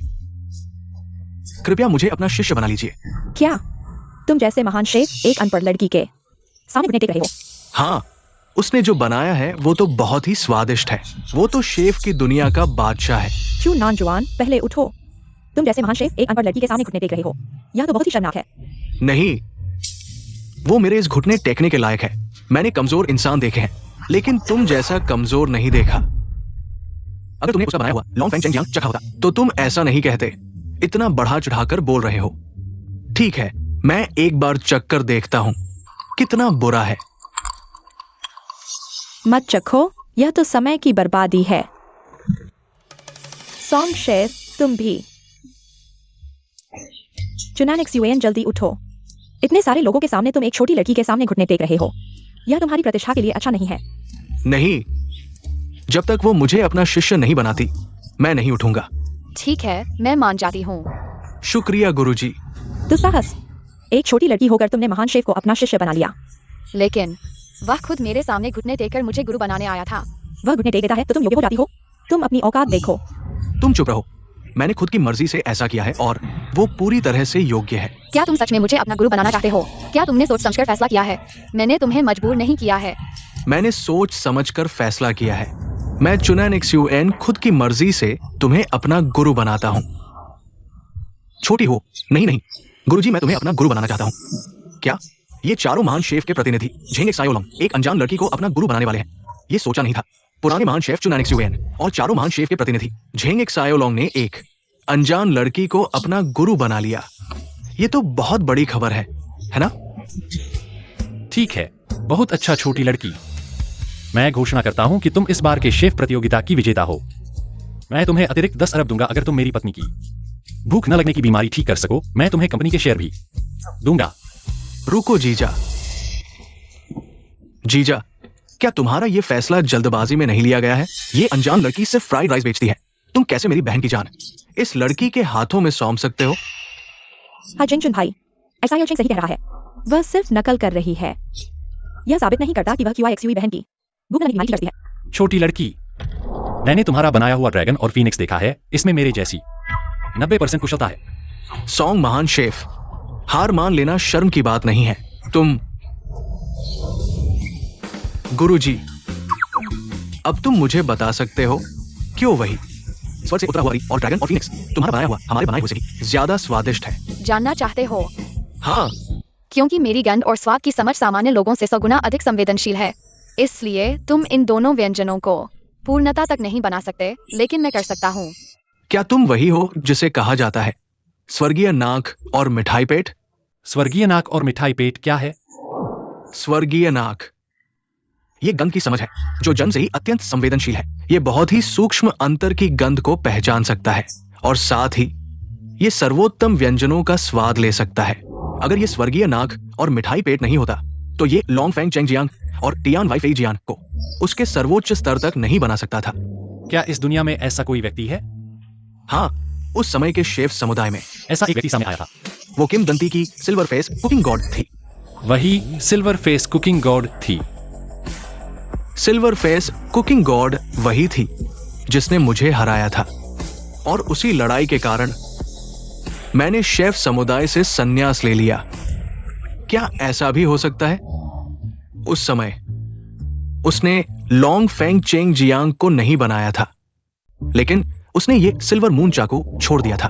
कृपया मुझे अपना शिष्य बना लीजिए। क्या तुम जैसे महान शेफ एक अनपढ़ लड़की के सामने घुटने टेक रहे हो? हाँ, उसने जो बनाया है वो तो बहुत ही स्वादिष्ट है। वो तो शेफ की दुनिया का बादशाह है। क्यों नौजवान, पहले उठो। तुम जैसे महान शेफ एक अनपढ़ लड़की के सामने घुटने टेक रहे हो, यह तो बहुत ही शर्मनाक है। नहीं, वो मेरे इस घुटने टेकने के लायक है। मैंने कमजोर इंसान देखे हैं, लेकिन तुम जैसा कमजोर नहीं देखा। अगर तुमने उसका बनाया हुआ लॉन्ग फेंग चेंग जियांग चखा होता तो तुम ऐसा नहीं कहते। इतना बढ़ा चढ़ाकर बोल रहे हो। ठीक है, मैं एक बार चख कर देखता हूं कितना बुरा है। मत चखो, यह तो समय की बर्बादी है। सॉन्ग शेफ, तुम भी। चुनानिक्स यूएन, जल्दी उठो। इतने सारे लोगों के सामने तुम एक छोटी लड़की के सामने घुटने टेक रहे हो। यह तुम्हारी प्रतिष्ठा के लिए अच्छा नहीं है। नहीं, जब तक वो मुझे अपना शिष्य नहीं बनाती, मैं नहीं उठूंगा। ठीक है, मैं मान जाती हूँ। शुक्रिया गुरुजी। दुस्साहस, एक छोटी लड़की होकर तुमने महान शेफ को अपना शिष्य बना लिया। लेकिन वह खुद मेरे सामने घुटने टेककर मुझे गुरु बनाने आया था। वह घुटने टेक देता है तो तुम योग्य हो जाती हो। तुम अपनी औकात देखो। तुम चुप रहो। मैंने खुद की मर्जी से ऐसा किया है और वो पूरी तरह से योग्य है। क्या तुम सच में मुझे अपना गुरु बनाना चाहते हो? क्या तुमने सोच समझकर फैसला किया है? मैंने तुम्हें मजबूर नहीं किया है। मैंने सोच समझकर फैसला किया है। मैं चुनानिक्स यूएन खुद की मर्जी से तुम्हें अपना गुरु बनाता हूँ। छोटी हो, नहीं नहीं गुरुजी, मैं तुम्हें अपना गुरु बनाना चाहता हूँ। क्या ये चारों महान शेफ के प्रतिनिधि झेंग सायोलोंग एक अनजान लड़की को अपना गुरु बनाने वाले हैं? ये सोचा नहीं था। पुराने महान शेफ चुनानिक्स यूएन और चारों महान शेफ के प्रतिनिधि झेंग सायोलोंग ने एक अनजान लड़की को अपना गुरु बना लिया। ये तो बहुत बड़ी खबर है ना? ठीक है, बहुत अच्छा छोटी लड़की। मैं घोषणा करता हूं कि तुम इस बार के शेफ प्रतियोगिता की विजेता हो। मैं तुम्हें अतिरिक्त 10 अरब दूंगा अगर तुम मेरी पत्नी की भूख न लगने की बीमारी ठीक कर सको। मैं तुम्हें कंपनी के शेयर भी दूंगा। रुको जीजा। जीजा, क्या तुम्हारा ये फैसला जल्दबाजी में नहीं लिया गया है? ये अनजान लड़की सिर्फ फ्राइड राइस बेचती है। तुम कैसे मेरी बहन की जान इस लड़की के हाथों में सौंप सकते हो? हाँ जिंगचुन भाई, ऐसा योचिंग सही कह रहा है। वह सिर्फ नकल कर रही है। यह साबित नहीं करता कि वह QIXUE बहन की भूख लगने की बीमारी करती है। छोटी लड़की, मैंने तुम्हारा बनाया हुआ ड्रैगन और फीनिक्स देखा है। इसमें मेरे जैसी 90% कुशलता है। सॉन्ग महान शेफ, हार मान लेना शर्म की बात नहीं है। तुम गुरुजी, अब तुम मुझे बता सकते हो क्यों वही स्वर्ग से उतरा हुआ और ड्रैगन और फीनिक्स तुम्हारा बनाया हुआ हमारे बनाए हुए से भी ज्यादा स्वादिष्ट है? जानना चाहते हो? हाँ, क्योंकि मेरी गंध और स्वाद की समझ सामान्य लोगों से 100 गुना अधिक संवेदनशील है। इसलिए तुम इन दोनों व्यंजनों को पूर्णता तक नहीं बना सकते, लेकिन मैं कर सकता हूँ। क्या तुम वही हो जिसे कहा जाता है स्वर्गीय नाक और मिठाई पेट? स्वर्गीय नाक और मिठाई पेट क्या है? स्वर्गीय नाक ये गंध की समझ है जो जन्म से ही अत्यंत संवेदनशील है। ये बहुत ही सूक्ष्म अंतर की गंध को पहचान सकता है और साथ ही ये सर्वोत्तम व्यंजनों का स्वाद ले सकता है। अगर ये स्वर्गीय नाक और मिठाई पेट नहीं होता तो ये लॉन्ग फेंग चेंग जियांग और टियान वाई फेई जियान को उसके सर्वोच्च स्तर तक नहीं बना सकता था। क्या इस दुनिया में ऐसा कोई व्यक्ति है? हाँ, उस समय के शेफ समुदाय में ऐसा एक व्यक्ति सामने आया था। वो किम दंती की सिल्वर फेस कुकिंग गॉड थी। वही सिल्वर फेस कुकिंग गॉड थी। सिल्वर फेस कुकिंग गॉड वही थी जिसने मुझे हराया था और उसी लड़ाई के कारण मैंने शेफ समुदाय से संन्यास ले लिया। क्या ऐसा भी हो सकता है? उस समय उसने लॉन्ग फेंग चेंग जियांग को नहीं बनाया था, लेकिन उसने ये सिल्वर मून चाकू छोड़ दिया था।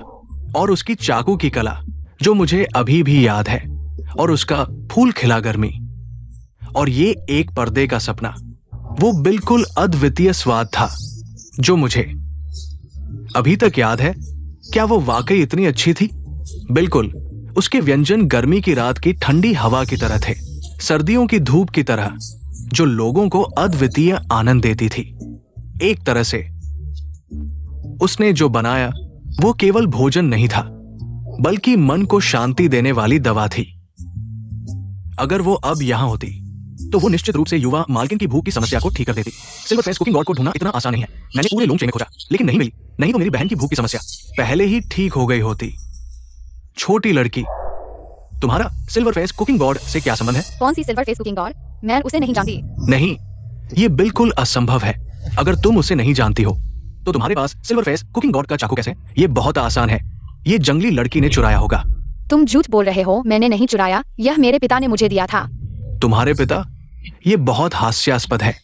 और उसकी चाकू की कला जो मुझे अभी भी याद है, और उसका फूल खिला गर्मी, और ये एक पर्दे का सपना, वो बिल्कुल अद्वितीय स्वाद था जो मुझे अभी तक याद है। क्या वो वाकई इतनी अच्छी थी? बिल्कुल। उसके व्यंजन गर्मी की रात की ठंडी हवा की तरह थे, सर्दियों की धूप की तरह, जो लोगों को अद्वितीय आनंद देती थी। एक तरह से उसने जो बनाया वो केवल भोजन नहीं था, बल्कि मन को शांति देने वाली दवा थी। अगर वो अब यहां होती तो वो निश्चित रूप से युवा मालकिन की भूख की समस्या को ठीक कर देती। सिल्वर फेस कुकिंग गॉड को ढूंढना इतना आसान नहीं है। मैंने पूरे लोंगचे में खोजा, लेकिन नहीं मिली। नहीं तो मेरी बहन की भूख की समस्या पहले ही ठीक हो गई होती। छोटी लड़की, तुम्हारा सिल्वर फेस कुकिंग गॉड से क्या संबंध है? कौन सी सिल्वर फेस कुकिंग गॉड? मैं उसे नहीं जानती। नहीं, ये बिल्कुल असंभव है। अगर तुम उसे नहीं जानती हो तो तुम्हारे पास सिल्वर फेस कुकिंग गॉड का चाकू कैसे? ये बहुत आसान है। ये जंगली लड़की ने चुराया होगा। तुम झूठ बोल रहे हो। मैंने नहीं चुराया, यह मेरे पिता ने मुझे दिया था। तुम्हारे पिता? ये बहुत हास्यास्पद है।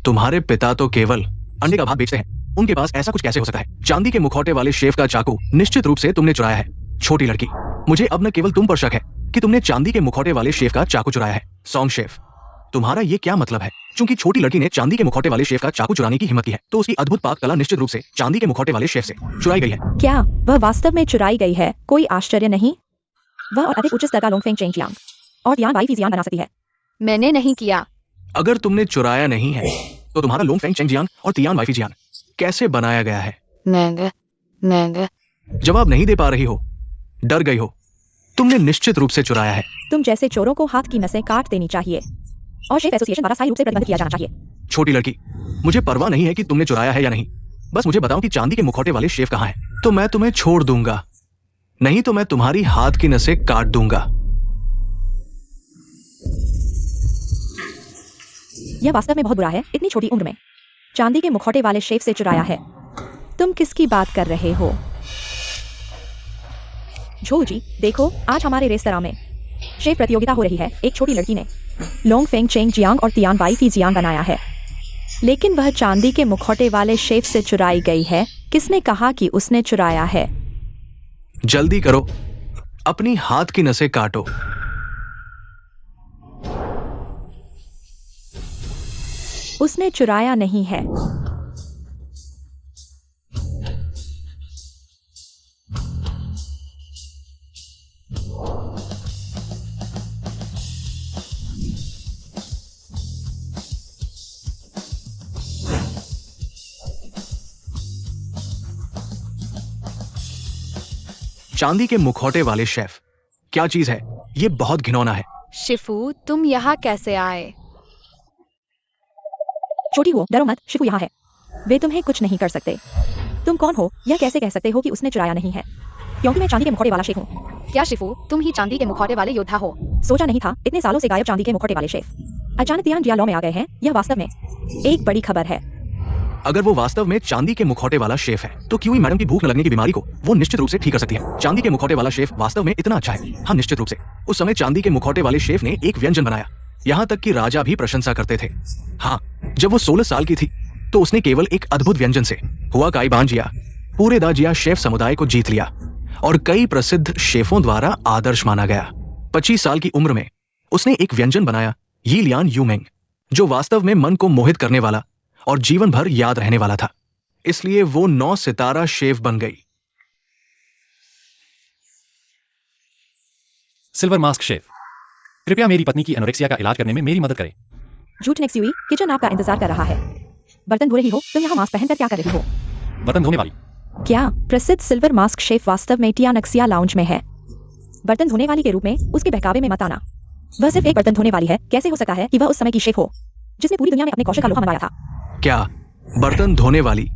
तुम्हारे पिता तो केवल अंडे का भाग बेचते हैं। उनके पास ऐसा कुछ कैसे हो सकता है? चांदी के मुखौटे वाले शेफ का चाकू निश्चित रूप से तुमने चुराया है। छोटी लड़की, मुझे अब न केवल तुम पर शक है कि तुमने चांदी के मुखौटे वाले शेफ का चाकू चुराया है। सॉन्ग शेफ, तुम्हारा ये क्या मतलब है? क्योंकि छोटी लड़की ने चांदी के मुखौटे वाले शेफ का चाकू चुराने की हिम्मत की है, तो उसकी अद्भुत पाक कला निश्चित रूप से चांदी के मुखौटे वाले शेफ से चुराई गई है। क्या वह वास्तव में चुराई गई है? कोई आश्चर्य नहीं। वह और अधिक उच्च स्तर का लोंगफेंग चेंग जियांग और तियान वाई फिजियान बना सकती है। मैंने नहीं किया। अगर तुमने चुराया नहीं है तो तुम्हारा लोंग फेंग चेंग जियांग और तियान वाई फिजियान कैसे बनाया गया है? मैं जवाब नहीं दे पा रही हो, डर गई हो। तुमने निश्चित रूप से चुराया है। तुम जैसे चोरों को हाथ की नसें काट देनी चाहिए और शेफ एसोसिएशन द्वारा स्थायी रूप से प्रतिबंधित किया जाना चाहिए। छोटी लड़की, मुझे परवाह नहीं है कि तुमने चुराया है या नहीं। बस मुझे बताओ कि चांदी के मुखौटे वाले शेफ कहाँ है, तो मैं तुम्हें छोड़ दूंगा। नहीं तो मैं तुम्हारी हाथ की नसें काट दूंगा। यह वास्तव में बहुत बुरा है, इतनी छोटी उम्र में चांदी के मुखौटे वाले शेफ से चुराया है। तुम किसकी बात कर रहे हो? झोल जी, देखो आज हमारे रेस्तरां में शेफ प्रतियोगिता हो रही है। एक छोटी लड़की ने लोंग फेंग चेंग जियांग और तियान वाई फिजियान बनाया है, लेकिन वह चांदी के मुखौटे वाले शेफ से चुराई गई है। किसने कहा कि उसने चुराया है? जल्दी करो, अपनी हाथ की नसें काटो। उसने चुराया नहीं है। चांदी के मुखौटे वाले शेफ क्या चीज है? ये बहुत घिनौना है। शिफू, तुम यहाँ कैसे आए? छोटी हो, डरो मत, शिफू यहाँ है। वे तुम्हें कुछ नहीं कर सकते। तुम कौन हो? यह कैसे कह सकते हो कि उसने चुराया नहीं है? क्योंकि मैं चांदी के मुखौटे वाला शेफ हूँ। क्या शिफू, तुम ही चांदी के मुखौटे वाले योद्धा हो? सोचा नहीं था, इतने सालों से गायब चांदी के मुखौटे वाले शेफ अचानक तियान जिया लॉ में आ गए हैं। यह वास्तव में एक बड़ी खबर है। अगर वो वास्तव में चांदी के मुखौटे वाला शेफ है तो क्यूई मैडम की भूख न लगने की बीमारी को वो निश्चित रूप से ठीक कर सकती है। चांदी के मुखौटे वाला शेफ वास्तव में इतना अच्छा है। हाँ, निश्चित रूप से। उस समय चांदी के मुखौटे वाले शेफ ने एक व्यंजन बनाया, यहाँ तक कि राजा भी प्रशंसा करते थे। हाँ, जब वो 16 साल की थी तो उसने केवल एक अद्भुत व्यंजन से हुआ काई बांजिया पूरे दाजिया शेफ समुदाय को जीत लिया और कई प्रसिद्ध शेफों द्वारा आदर्श माना गया। 25 साल की उम्र में उसने एक व्यंजन बनाया, यी लियान यूमेंग, जो वास्तव में मन को मोहित करने वाला और जीवन भर याद रहने वाला था। इसलिए वो 9 सितारा शेफ बन गई। सिल्वर मास्क शेफ, कृपया मेरी पत्नी की एनोरेक्सिया का इलाज करने में मेरी मदद करें। झूठ नेक्स्यूई, किचन आपका इंतजार कर रहा है। बर्तन धो रही हो? तुम यहाँ मास्क पहनकर क्या कर रही हो? बर्तन धोने वाली। क्या प्रसिद्ध सिल्वर मास्क शेफ वास्तव में टियानक्सिया लाउंज में है? बर्तन धोने वाली के रूप में उसके बहकावे में मत आना। वह सिर्फ एक बर्तन धोने वाली है। कैसे हो सकता है कि वह उस समय की शेफ हो जिसने पूरी दुनिया में अपने कौशल का लोहा मनवाया था? क्या बर्तन धोने वाली?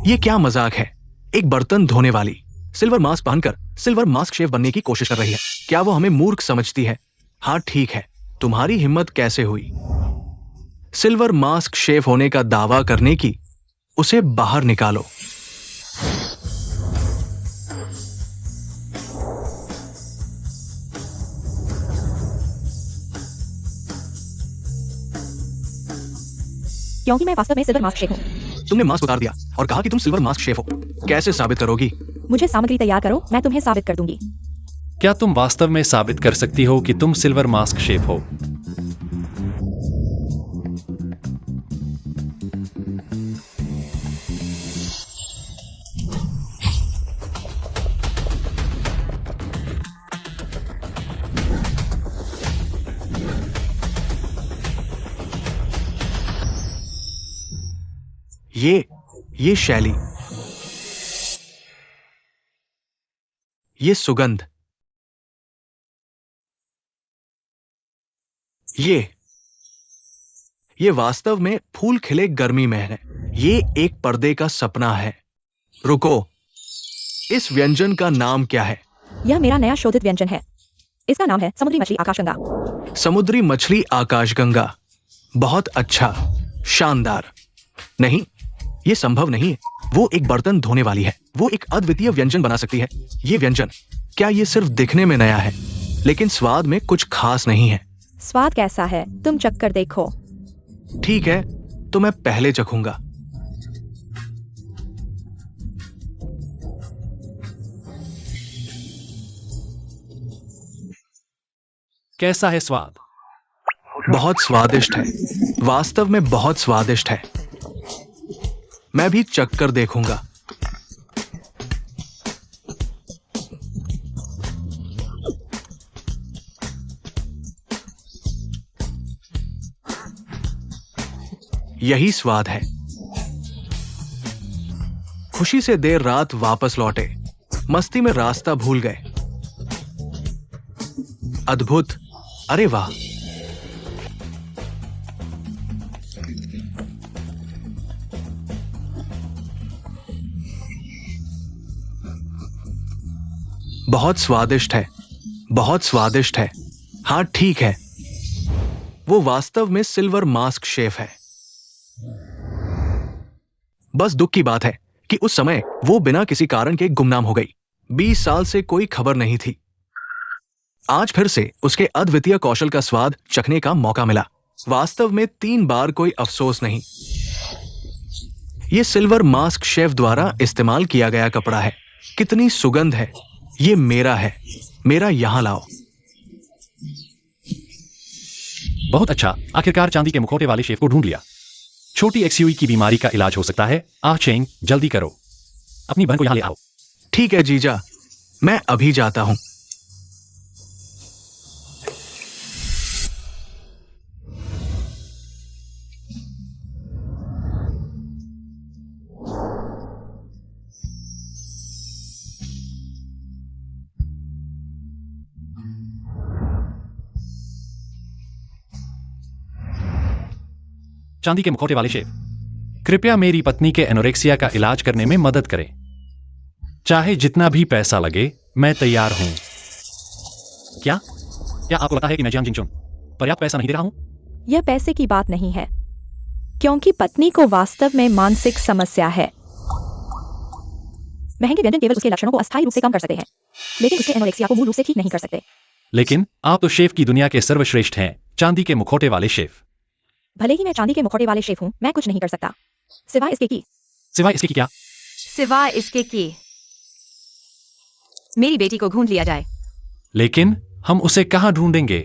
ये क्या मजाक है? एक बर्तन धोने वाली सिल्वर मास्क पहनकर सिल्वर मास्क शेफ बनने की कोशिश कर रही है। क्या वो हमें मूर्ख समझती है? हाँ ठीक है, तुम्हारी हिम्मत कैसे हुई सिल्वर मास्क शेफ होने का दावा करने की? उसे बाहर निकालो। क्योंकि मैं वास्तव में सिल्वर मास्क शेफ हूँ। तुमने मास्क उतार दिया और कहा कि तुम सिल्वर मास्क शेफ हो। कैसे साबित करोगी? मुझे सामग्री तैयार करो, मैं तुम्हें साबित कर दूंगी। क्या तुम वास्तव में साबित कर सकती हो कि तुम सिल्वर मास्क शेफ हो? ये शैली, ये सुगंध, ये वास्तव में फूल खिले गर्मी में है। ये एक पर्दे का सपना है। रुको, इस व्यंजन का नाम क्या है? यह मेरा नया शोधित व्यंजन है। इसका नाम है समुद्री मछली आकाशगंगा। समुद्री मछली आकाशगंगा। बहुत अच्छा, शानदार। नहीं, ये संभव नहीं है। वो एक बर्तन धोने वाली है। वो एक अद्वितीय व्यंजन बना सकती है। ये व्यंजन, क्या ये सिर्फ दिखने में नया है, लेकिन स्वाद में कुछ खास नहीं है? स्वाद कैसा है, तुम चखकर देखो। ठीक है, तो मैं पहले चखूंगा। कैसा है स्वाद? बहुत स्वादिष्ट है, वास्तव में बहुत स्वादिष्ट है। मैं भी चखकर देखूंगा। यही स्वाद है। खुशी से देर रात वापस लौटे, मस्ती में रास्ता भूल गए। अद्भुत, अरे वाह। बहुत स्वादिष्ट है, बहुत स्वादिष्ट है। हाँ ठीक है, वो वास्तव में सिल्वर मास्क शेफ है। बस दुख की बात है कि उस समय वो बिना किसी कारण के गुमनाम हो गई। 20 साल से कोई खबर नहीं थी। आज फिर से उसके अद्वितीय कौशल का स्वाद चखने का मौका मिला। वास्तव में 3 बार कोई अफसोस नहीं। यह सिल्वर मास्क शेफ द्वारा इस्तेमाल किया गया कपड़ा है। कितनी सुगंध है। ये मेरा है, मेरा यहां लाओ। बहुत अच्छा, आखिरकार चांदी के मुखौटे वाले शेफ को ढूंढ लिया। छोटी एक्सयूई की बीमारी का इलाज हो सकता है। चेंग, जल्दी करो, अपनी बहन को यहां ले आओ। ठीक है जीजा, मैं अभी जाता हूं। चांदी के मुखौटे वाले शेफ, कृपया मेरी पत्नी के एनोरेक्सिया का इलाज करने में मदद करें। चाहे जितना भी पैसा लगे, मैं तैयार हूं। क्या आपको लगता है कि मैं जियांग जिंगचुन पर्याप्त पैसा नहीं दे रहा हूं? यह पैसे की बात नहीं है, क्योंकि पत्नी को वास्तव में मानसिक समस्या है। महंगे व्यंजन केवल उसके लक्षणों को अस्थायी रूप से कम कर सकते हैं, लेकिन उसके एनोरेक्सिया को मूल रूप से ठीक नहीं कर सकते। लेकिन आप तो शेफ की दुनिया के सर्वश्रेष्ठ हैं, चांदी के मुखौटे वाले शेफ। भले ही मैं चांदी के मुखौटे वाले शेफ हूं, मैं कुछ नहीं कर सकता सिवाय इसके कि क्या? सिवाय इसके कि मेरी बेटी को ढूंढ लिया जाए। लेकिन हम उसे कहां ढूंढेंगे?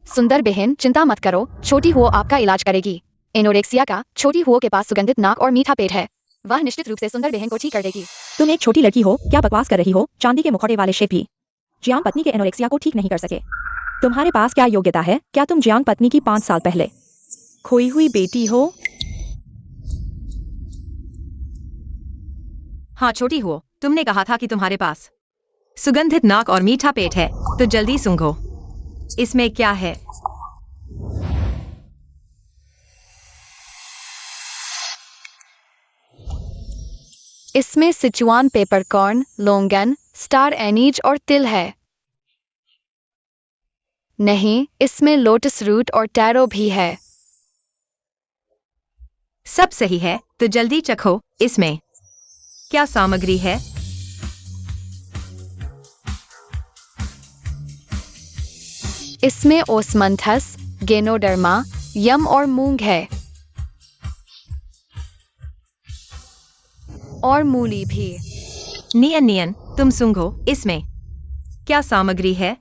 सुंदर बहन, चिंता मत करो, छोटी हुओ आपका इलाज करेगी। एनोरेक्सिया का छोटी हुओ के पास सुगंधित नाक और मीठा पेट है। वह निश्चित रूप से सुंदर बहन को ठीक कर देगी। तुम एक छोटी लड़की हो, क्या बकवास कर रही हो? चांदी के मुखौटे वाले शेफ भी जियांग पत्नी के एनोरेक्सिया को ठीक नहीं कर सके। तुम्हारे पास क्या योग्यता है? क्या तुम जियांग पत्नी की 5 साल पहले खोई हुई बेटी हो? हाँ छोटी हुओ, तुमने कहा था कि तुम्हारे पास सुगंधित नाक और मीठा पेट है, तो जल्दी सूंघो, इसमें क्या है? इसमें सिचुआन पेपरकॉर्न, लोंगन, स्टार एनीज और तिल है। नहीं, इसमें लोटस रूट और टैरो भी है। सब सही है, तो जल्दी चखो, इसमें क्या सामग्री है? इसमें ओस्मंथस, गेनोडर्मा, यम और मूंग है और मूली भी। नियन नियन, तुम सूंघो, इसमें क्या सामग्री है?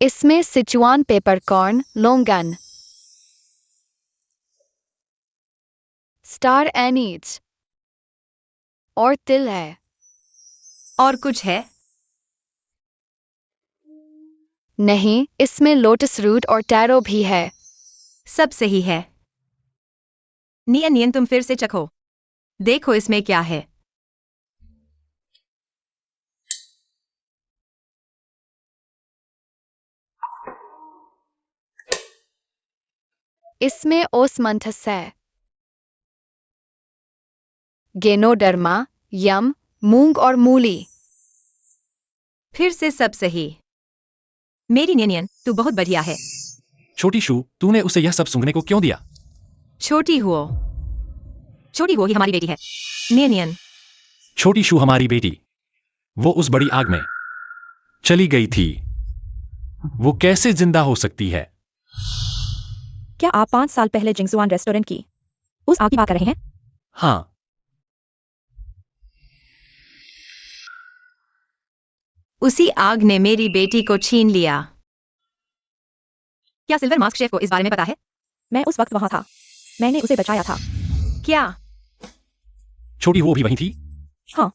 इसमें सिचुआन पेपरकॉर्न, लोंगन, स्टार एनीज और तिल है। और कुछ है? नहीं, इसमें लोटस रूट और टैरो भी है। सब सही है। नियन नियन, तुम फिर से चखो, देखो इसमें क्या है। इसमें ओस्मंथस है, गेनोडर्मा, यम, मूंग और मूली। फिर से सब सही। मेरी नियन, तू बहुत बढ़िया है। छोटी शू, तूने उसे यह सब सूंघने को क्यों दिया? छोटी हुओ ही हमारी बेटी है। नियन, छोटी शू हमारी बेटी, वो उस बड़ी आग में चली गई थी। वो कैसे जिंदा हो सकती है? क्या आप 5 साल पहले जिंगजुआन रेस्टोरेंट की उस आग की बात कर रहे हैं? हाँ। उसी आग ने मेरी बेटी को छीन लिया। क्या सिल्वर मास्क शेफ को इस बारे में पता है? मैं उस वक्त वहां था, मैंने उसे बचाया था। क्या? छोटी वो भी वहीं थी? हाँ,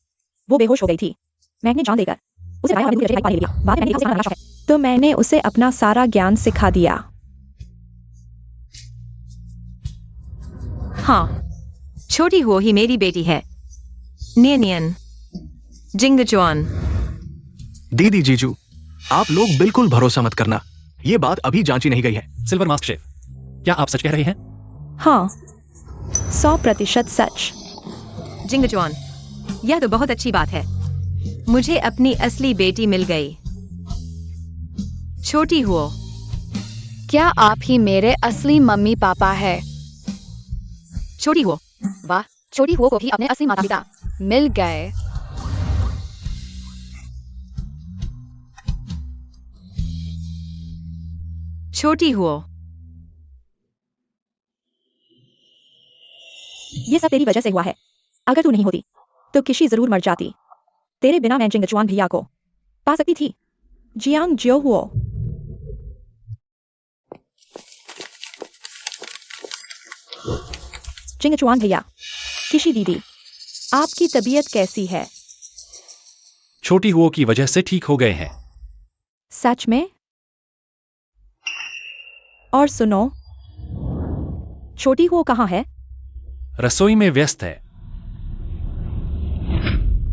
वो बेहोश हो गई थी। मैंने जान देकर उसे बाया और पानी ले लिया। बाद में मैंने देखा उसे खाना बना शौक है, तो मैंने उसे अपना सारा ज्ञान सिखा दिया। हाँ, छोटी हुओ ही मेरी बेटी है। नियन, जिंगजुआन। दीदी जीजू, आप लोग बिल्कुल भरोसा मत करना, ये बात अभी जांची नहीं गई है। सिल्वर मास्क शेफ, क्या आप सच कह रहे हैं? हाँ, 100% सच। जिंगजुआन, यह तो बहुत अच्छी बात है। मुझे अपनी असली बेटी मिल गई। छोटी हुओ, क्या आप ही मेरे असली मम्मी पापा है? छोटी हुओ, वाह, छोटी हुओ को भी अपने असली माता पिता मिल गए। छोटी हुओ। ये सब तेरी वजह से हुआ है। अगर तू नहीं होती तो किशी जरूर मर जाती। तेरे बिना मैं जिंगजुआन भैया को पा सकती थी। जियांग जियो हुओ। जिंगजुआन भैया, किशी दीदी, आपकी तबीयत कैसी है? छोटी हुओ की वजह से ठीक हो गए हैं। सच में? और सुनो, छोटी हुओ कहाँ है? रसोई में व्यस्त है।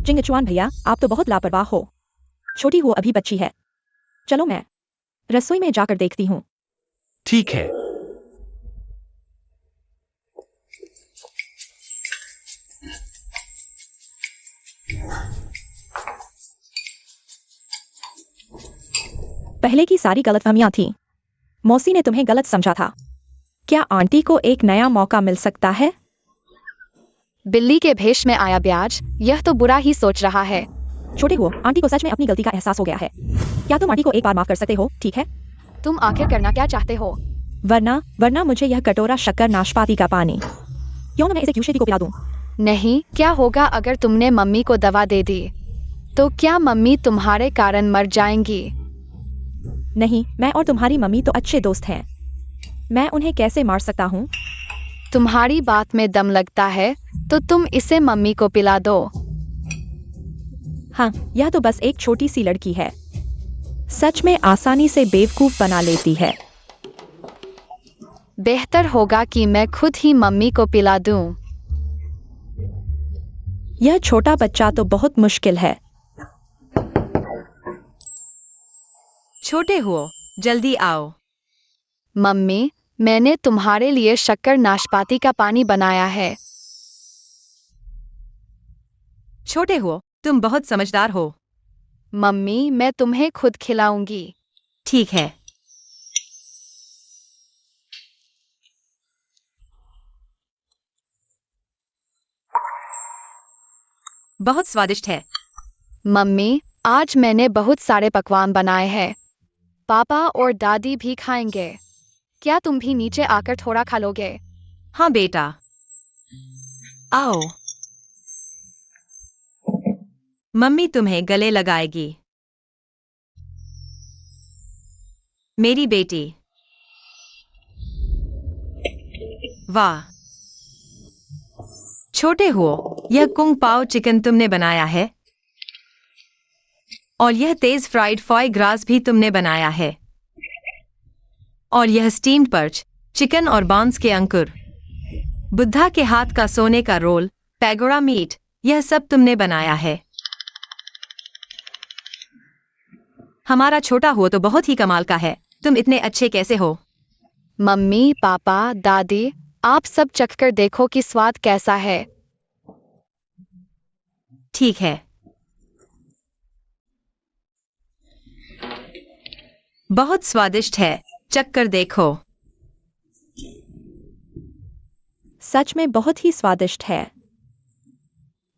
जिंगजुआन भैया, आप तो बहुत लापरवाह हो। छोटी हुओ अभी बच्ची है। चलो मैं रसोई में जाकर देखती हूँ। ठीक है। पहले की सारी गलतफहमियां थी। मौसी ने तुम्हें गलत समझा था। क्या आंटी को एक नया मौका मिल सकता है? बिल्ली के भेष में आया ब्याज, यह तो बुरा ही सोच रहा है। छोटे हुओ, आंटी को सच में अपनी गलती का एहसास हो गया है। क्या तुम आंटी को एक बार माफ कर सकते हो? ठीक है, तुम आखिर करना क्या चाहते हो? वरना मुझे यह कटोरा शक्कर नाशपाती का पानी। क्यों ना मैं इसे क्यूशेटी को पिला दूं? नहीं, क्या होगा अगर तुमने मम्मी को दवा दे दी? तो क्या मम्मी तुम्हारे कारण मर जाएंगी? नहीं, मैं और तुम्हारी मम्मी तो अच्छे दोस्त हैं। मैं उन्हें कैसे मार सकता हूँ? तुम्हारी बात में दम लगता है, तो तुम इसे मम्मी को पिला दो। हाँ, यह तो बस एक छोटी सी लड़की है। सच में आसानी से बेवकूफ बना लेती है। बेहतर होगा कि मैं खुद ही मम्मी को पिला दूं। यह छोटा बच्चा तो बहुत मुश्किल है। छोटे हुओ, जल्दी आओ। मम्मी, मैंने तुम्हारे लिए शक्कर नाशपाती का पानी बनाया है। छोटे हुओ, तुम बहुत समझदार हो। मम्मी, मैं तुम्हें खुद खिलाऊंगी। ठीक है। बहुत स्वादिष्ट है। मम्मी, आज मैंने बहुत सारे पकवान बनाए हैं। पापा और दादी भी खाएंगे। क्या तुम भी नीचे आकर थोड़ा खा लोगे? हाँ बेटा, आओ। मम्मी तुम्हें गले लगाएगी। मेरी बेटी। वाह, छोटे हो, यह कुंग पाओ चिकन तुमने बनाया है और यह तेज फ्राइड फॉय ग्रास भी तुमने बनाया है और यह स्टीम्ड पर्च चिकन और बांस के अंकुर, बुद्धा के हाथ का सोने का रोल, पैगोडा मीट, यह सब तुमने बनाया है। हमारा छोटा हो तो बहुत ही कमाल का है। तुम इतने अच्छे कैसे हो? मम्मी, पापा, दादी, आप सब चखकर देखो कि स्वाद कैसा है। ठीक है। बहुत स्वादिष्ट है, चखकर देखो। सच में बहुत ही स्वादिष्ट है।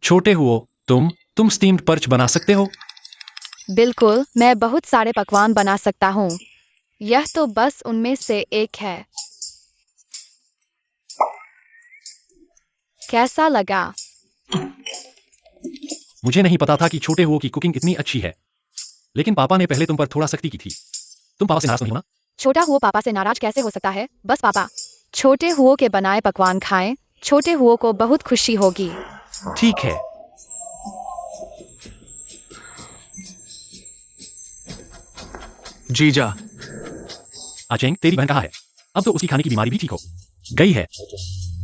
छोटे हुओ, तुम स्टीम्ड पर्च बना सकते हो? बिल्कुल, मैं बहुत सारे पकवान बना सकता हूँ। यह तो बस उनमें से एक है। कैसा लगा? मुझे नहीं पता था कि छोटे हुओ की कुकिंग इतनी अच्छी है, लेकिन पापा ने पहले तुम पर थोड़ा सख्ती की थी। तुम पापा से नाराज नहीं हो ना? छोटा हुआ पापा से नाराज कैसे हो सकता है? बस पापा छोटे हुओ के बनाए पकवान खाएं। छोटे हुओ को बहुत खुशी होगी। ठीक है। जीजा, आचेंग, तेरी बहन कहाँ है? अब तो उसकी खाने की बीमारी भी ठीक हो गई है।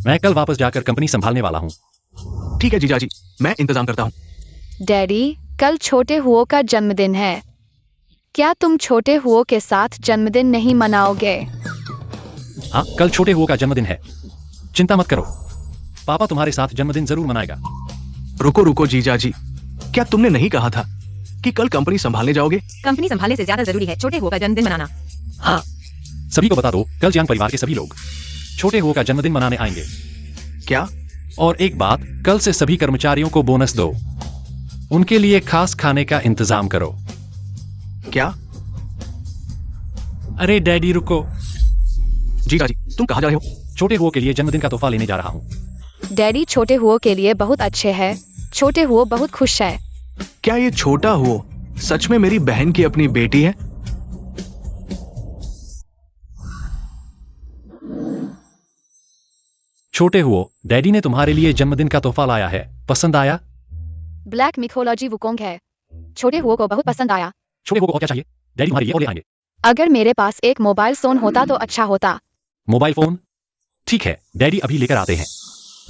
मैं कल वापस जाकर कंपनी संभालने वाला हूँ। ठीक है जीजा जी, मैं इंतजाम करता हूँ। डैडी, कल छोटे हुओ का जन्मदिन है। क्या तुम छोटे हुओ के साथ जन्मदिन नहीं मनाओगे? हाँ, कल छोटे हुओ का जन्मदिन है। चिंता मत करो, पापा तुम्हारे साथ जन्मदिन जरूर मनाएगा। रुको रुको जीजा जी, क्या तुमने नहीं कहा था कि कल कंपनी संभालने जाओगे? कंपनी संभालने से ज्यादा जरूरी है छोटे हुओ का जन्मदिन मनाना। हाँ, सभी को बता दो, कल जियांग परिवार के सभी लोग छोटे हुओ का जन्मदिन मनाने आएंगे। क्या? और एक बात, कल से सभी कर्मचारियों को बोनस दो। उनके लिए खास खाने का इंतजाम करो। क्या? अरे डैडी रुको। जीजा जी, तुम कहाँ जा रहे हो? छोटे हुओ के लिए जन्मदिन का तोहफा लेने जा रहा हूँ। डैडी, छोटे हुओ के लिए बहुत अच्छे है। छोटे हुओ बहुत खुश है। क्या ये छोटा हुओ सच में मेरी बहन की अपनी बेटी है? छोटे हुओ, डैडी ने तुम्हारे लिए जन्मदिन का तोहफा लाया है, पसंद आया? ब्लैक मिथोलॉजी वुकोंग है। छोटे हुओ को बहुत पसंद आया। छोटे हुओ को और क्या चाहिए? डैडी तुम्हारे लिए और ले आएंगे। अगर मेरे पास एक मोबाइल फोन होता तो अच्छा होता। Mobile phone? ठीक है, डैडी अभी लेकर आते हैं।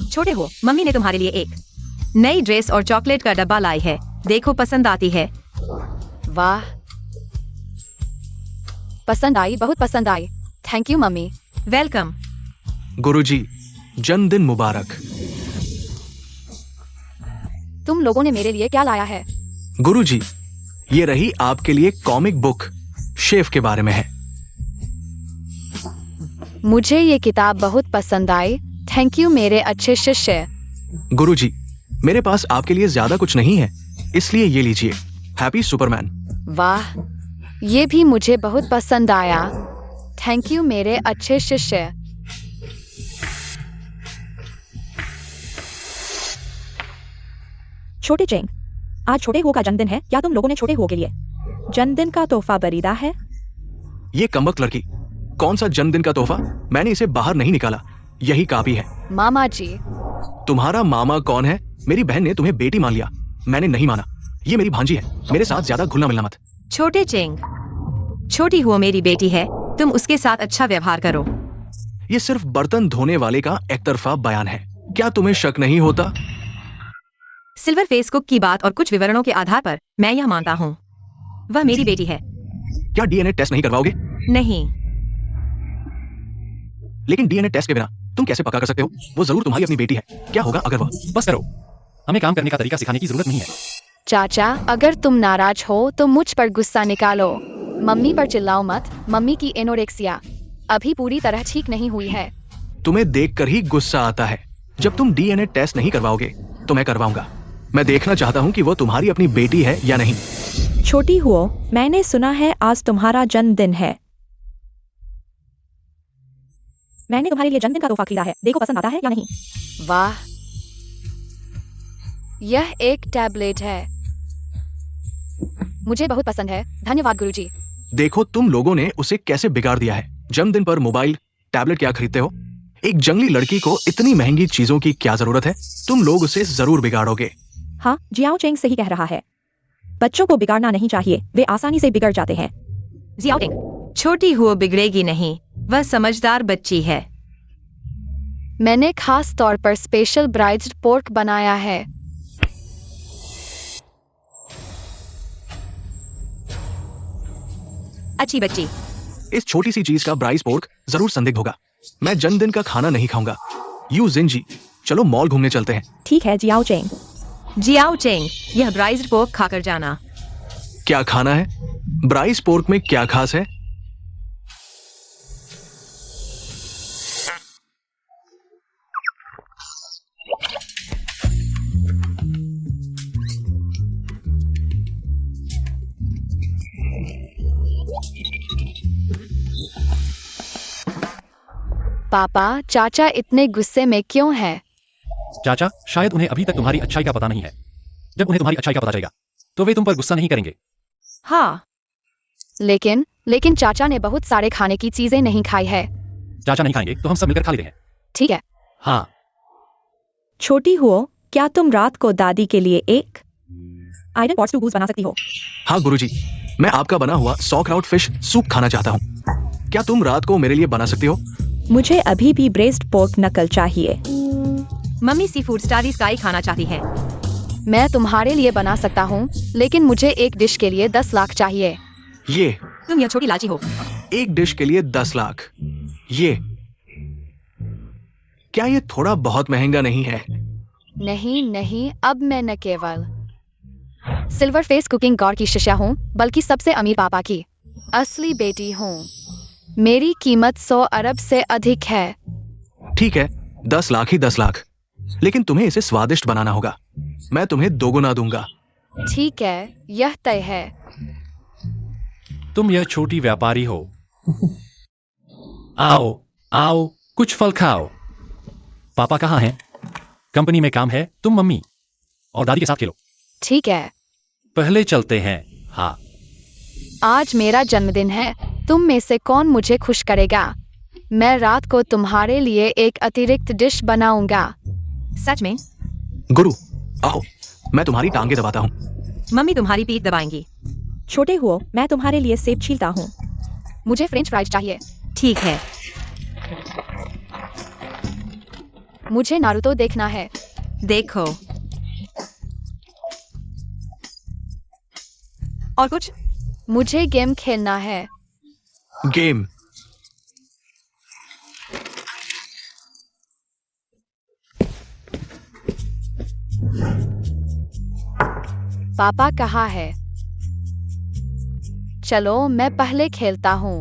छोटे हो, मम्मी ने तुम्हारे लिए एक नई ड्रेस और चॉकलेट का डब्बा लाई है। देखो, पसंद आती है। वाह, पसंद आई, बहुत पसंद आई। Thank you mummy. Welcome. Guruji, जन्मदिन मुबारक। तुम लोगों ने मेरे लिए क्या लाया है? गुरुजी, ये रही आपके लिए कॉमिक बुक, शेफ के बारे में है। मुझे ये किताब बहुत पसंद आई। थैंक यू मेरे अच्छे शिष्य। गुरुजी, मेरे पास आपके लिए ज्यादा कुछ नहीं है, इसलिए ये लीजिए। Happy Superman. वाह, ये भी मुझे बहुत पसंद आया। थैंक यू मेरे अच्छे शिष्य। छोटे चेंग, आज छोटे हुओ का जन्मदिन है। क्या तुम लोगों ने छोटे हुओ के लिए जन्मदिन का तोहफा खरीदा है? ये कमबख्त लड़की, कौन सा जन्मदिन का तोहफा? मैंने इसे बाहर नहीं निकाला, यही काफी है। मामा जी, तुम्हारा मामा कौन है? मेरी बहन ने तुम्हें बेटी मान लिया, मैंने नहीं माना। ये मेरी भांजी है, मेरे साथ ज्यादा घुलना मिलना मत। छोटे चेंग, छोटी हुओ मेरी बेटी है, तुम उसके साथ अच्छा व्यवहार करो। ये सिर्फ बर्तन धोने वाले का एक तरफा बयान है, क्या तुम्हें शक नहीं होता? सिल्वर फेस कुक की बात और कुछ विवरणों के आधार पर मैं यह मानता हूँ, वह मेरी बेटी है। क्या डीएनए टेस्ट नहीं करवाओगे? नहीं, लेकिन डीएनए टेस्ट के बिना तुम कैसे पक्का कर सकते हो वो जरूर तुम्हारी अपनी बेटी है? क्या होगा अगर वह? बस करो, हमें काम करने का तरीका सिखाने की जरूरत नहीं है। चाचा, अगर तुम नाराज हो तो मुझ पर गुस्सा निकालो। मम्मी पर चिल्लाओ मत। मम्मी की एनोरेक्सिया अभी पूरी तरह ठीक नहीं हुई है। तुम्हें देखकर ही गुस्सा आता है। जब तुम डीएनए टेस्ट नहीं करवाओगे तो मैं करवाऊंगा। मैं देखना चाहता हूँ कि वो तुम्हारी अपनी बेटी है या नहीं। छोटी हुओ, मैंने सुना है आज तुम्हारा जन्मदिन है। मैंने तुम्हारे लिए जन्मदिन का तोहफा खरीदा है, देखो पसंद आता है या नहीं। वाह, यह एक टैबलेट है। मुझे बहुत पसंद है, धन्यवाद गुरुजी। देखो तुम लोगों ने उसे कैसे बिगाड़ दिया है। जन्मदिन पर मोबाइल टैबलेट क्या खरीदते हो? एक जंगली लड़की को इतनी महंगी चीजों की क्या जरूरत है? तुम लोग उसे जरूर बिगाड़ोगे। हाँ, जियाओ चेंग सही कह रहा है। बच्चों को बिगाड़ना नहीं चाहिए, वे आसानी से बिगड़ जाते हैं। जियाओ टिंग, छोटी हुओ बिगड़ेगी नहीं, वह समझदार बच्ची है। मैंने खास तौर पर स्पेशल ब्राइज्ड पोर्क बनाया है। अच्छी बच्ची। इस छोटी सी चीज का ब्राइस पोर्क जरूर संदिग्ध होगा। मैं जन्मदिन का खाना नहीं खाऊंगा। यू जिनजी, चलो मॉल घूमने चलते हैं। ठीक है जियाओ चेंग। जियाओ चेंग, यह ब्राइज्ड पोर्क खाकर जाना। क्या खाना है? ब्राइस पोर्क में क्या खास है? पापा, चाचा इतने गुस्से में क्यों हैं? चाचा, शायद उन्हें अभी तक तुम्हारी अच्छाई का पता नहीं है। जब उन्हें तुम्हारी अच्छाई का पता चलेगा तो वे तुम पर गुस्सा नहीं करेंगे। हाँ, लेकिन चाचा ने बहुत सारे खाने की चीजें नहीं खाई है। चाचा नहीं खाएंगे तो हम सब मिलकर खा लेते हैं। ठीक है। हाँ, छोटी हुओ, क्या तुम रात को दादी के लिए एक आयरन पॉट्स टू गूस बना सकती हो? हाँ गुरुजी, मैं आपका बना हुआ सॉक्राउट फिश सूप खाना चाहता हूँ। क्या तुम रात को मेरे लिए बना सकती हो? मुझे अभी भी ब्रेस्ट पोर्क नकल चाहिए। Mummy sea food starry sky खाना चाहती है। मैं तुम्हारे लिए बना सकता हूँ, लेकिन मुझे एक डिश के लिए 10 लाख चाहिए। ये तुम यह छोटी लालची हो। एक डिश के लिए 10 लाख? ये क्या ये थोड़ा बहुत महंगा नहीं है? नहीं, अब मैं न केवल सिल्वर फेस कुकिंग गॉड की शिष्या हूँ, बल्कि सबसे अमीर पापा की असली बेटी हूँ। मेरी कीमत 100 अरब से अधिक है। ठीक है, 10 लाख ही 10 लाख, लेकिन तुम्हें इसे स्वादिष्ट बनाना होगा। मैं तुम्हें दोगुना दूंगा। ठीक है, यह तय है। तुम यह छोटी व्यापारी हो। आओ आओ, कुछ फल खाओ। पापा कहाँ हैं? कंपनी में काम है, तुम मम्मी और दादी के साथ खेलो। ठीक है, पहले चलते हैं। हाँ, आज मेरा जन्मदिन है। तुम में से कौन मुझे खुश करेगा? मैं रात को तुम्हारे लिए एक अतिरिक्त डिश बनाऊंगा। सच में? गुरु, आओ, मैं तुम्हारी टांगे दबाता हूँ। मम्मी तुम्हारी पीठ दबाएंगी। छोटे हुओ, मैं तुम्हारे लिए सेब छीलता हूँ। मुझे फ्रेंच फ्राइज चाहिए। ठीक है। मुझे नारुतो देखना है। देखो। और कुछ? मुझे गेम खेलना है। गेम? पापा कहाँ है? चलो मैं पहले खेलता हूँ।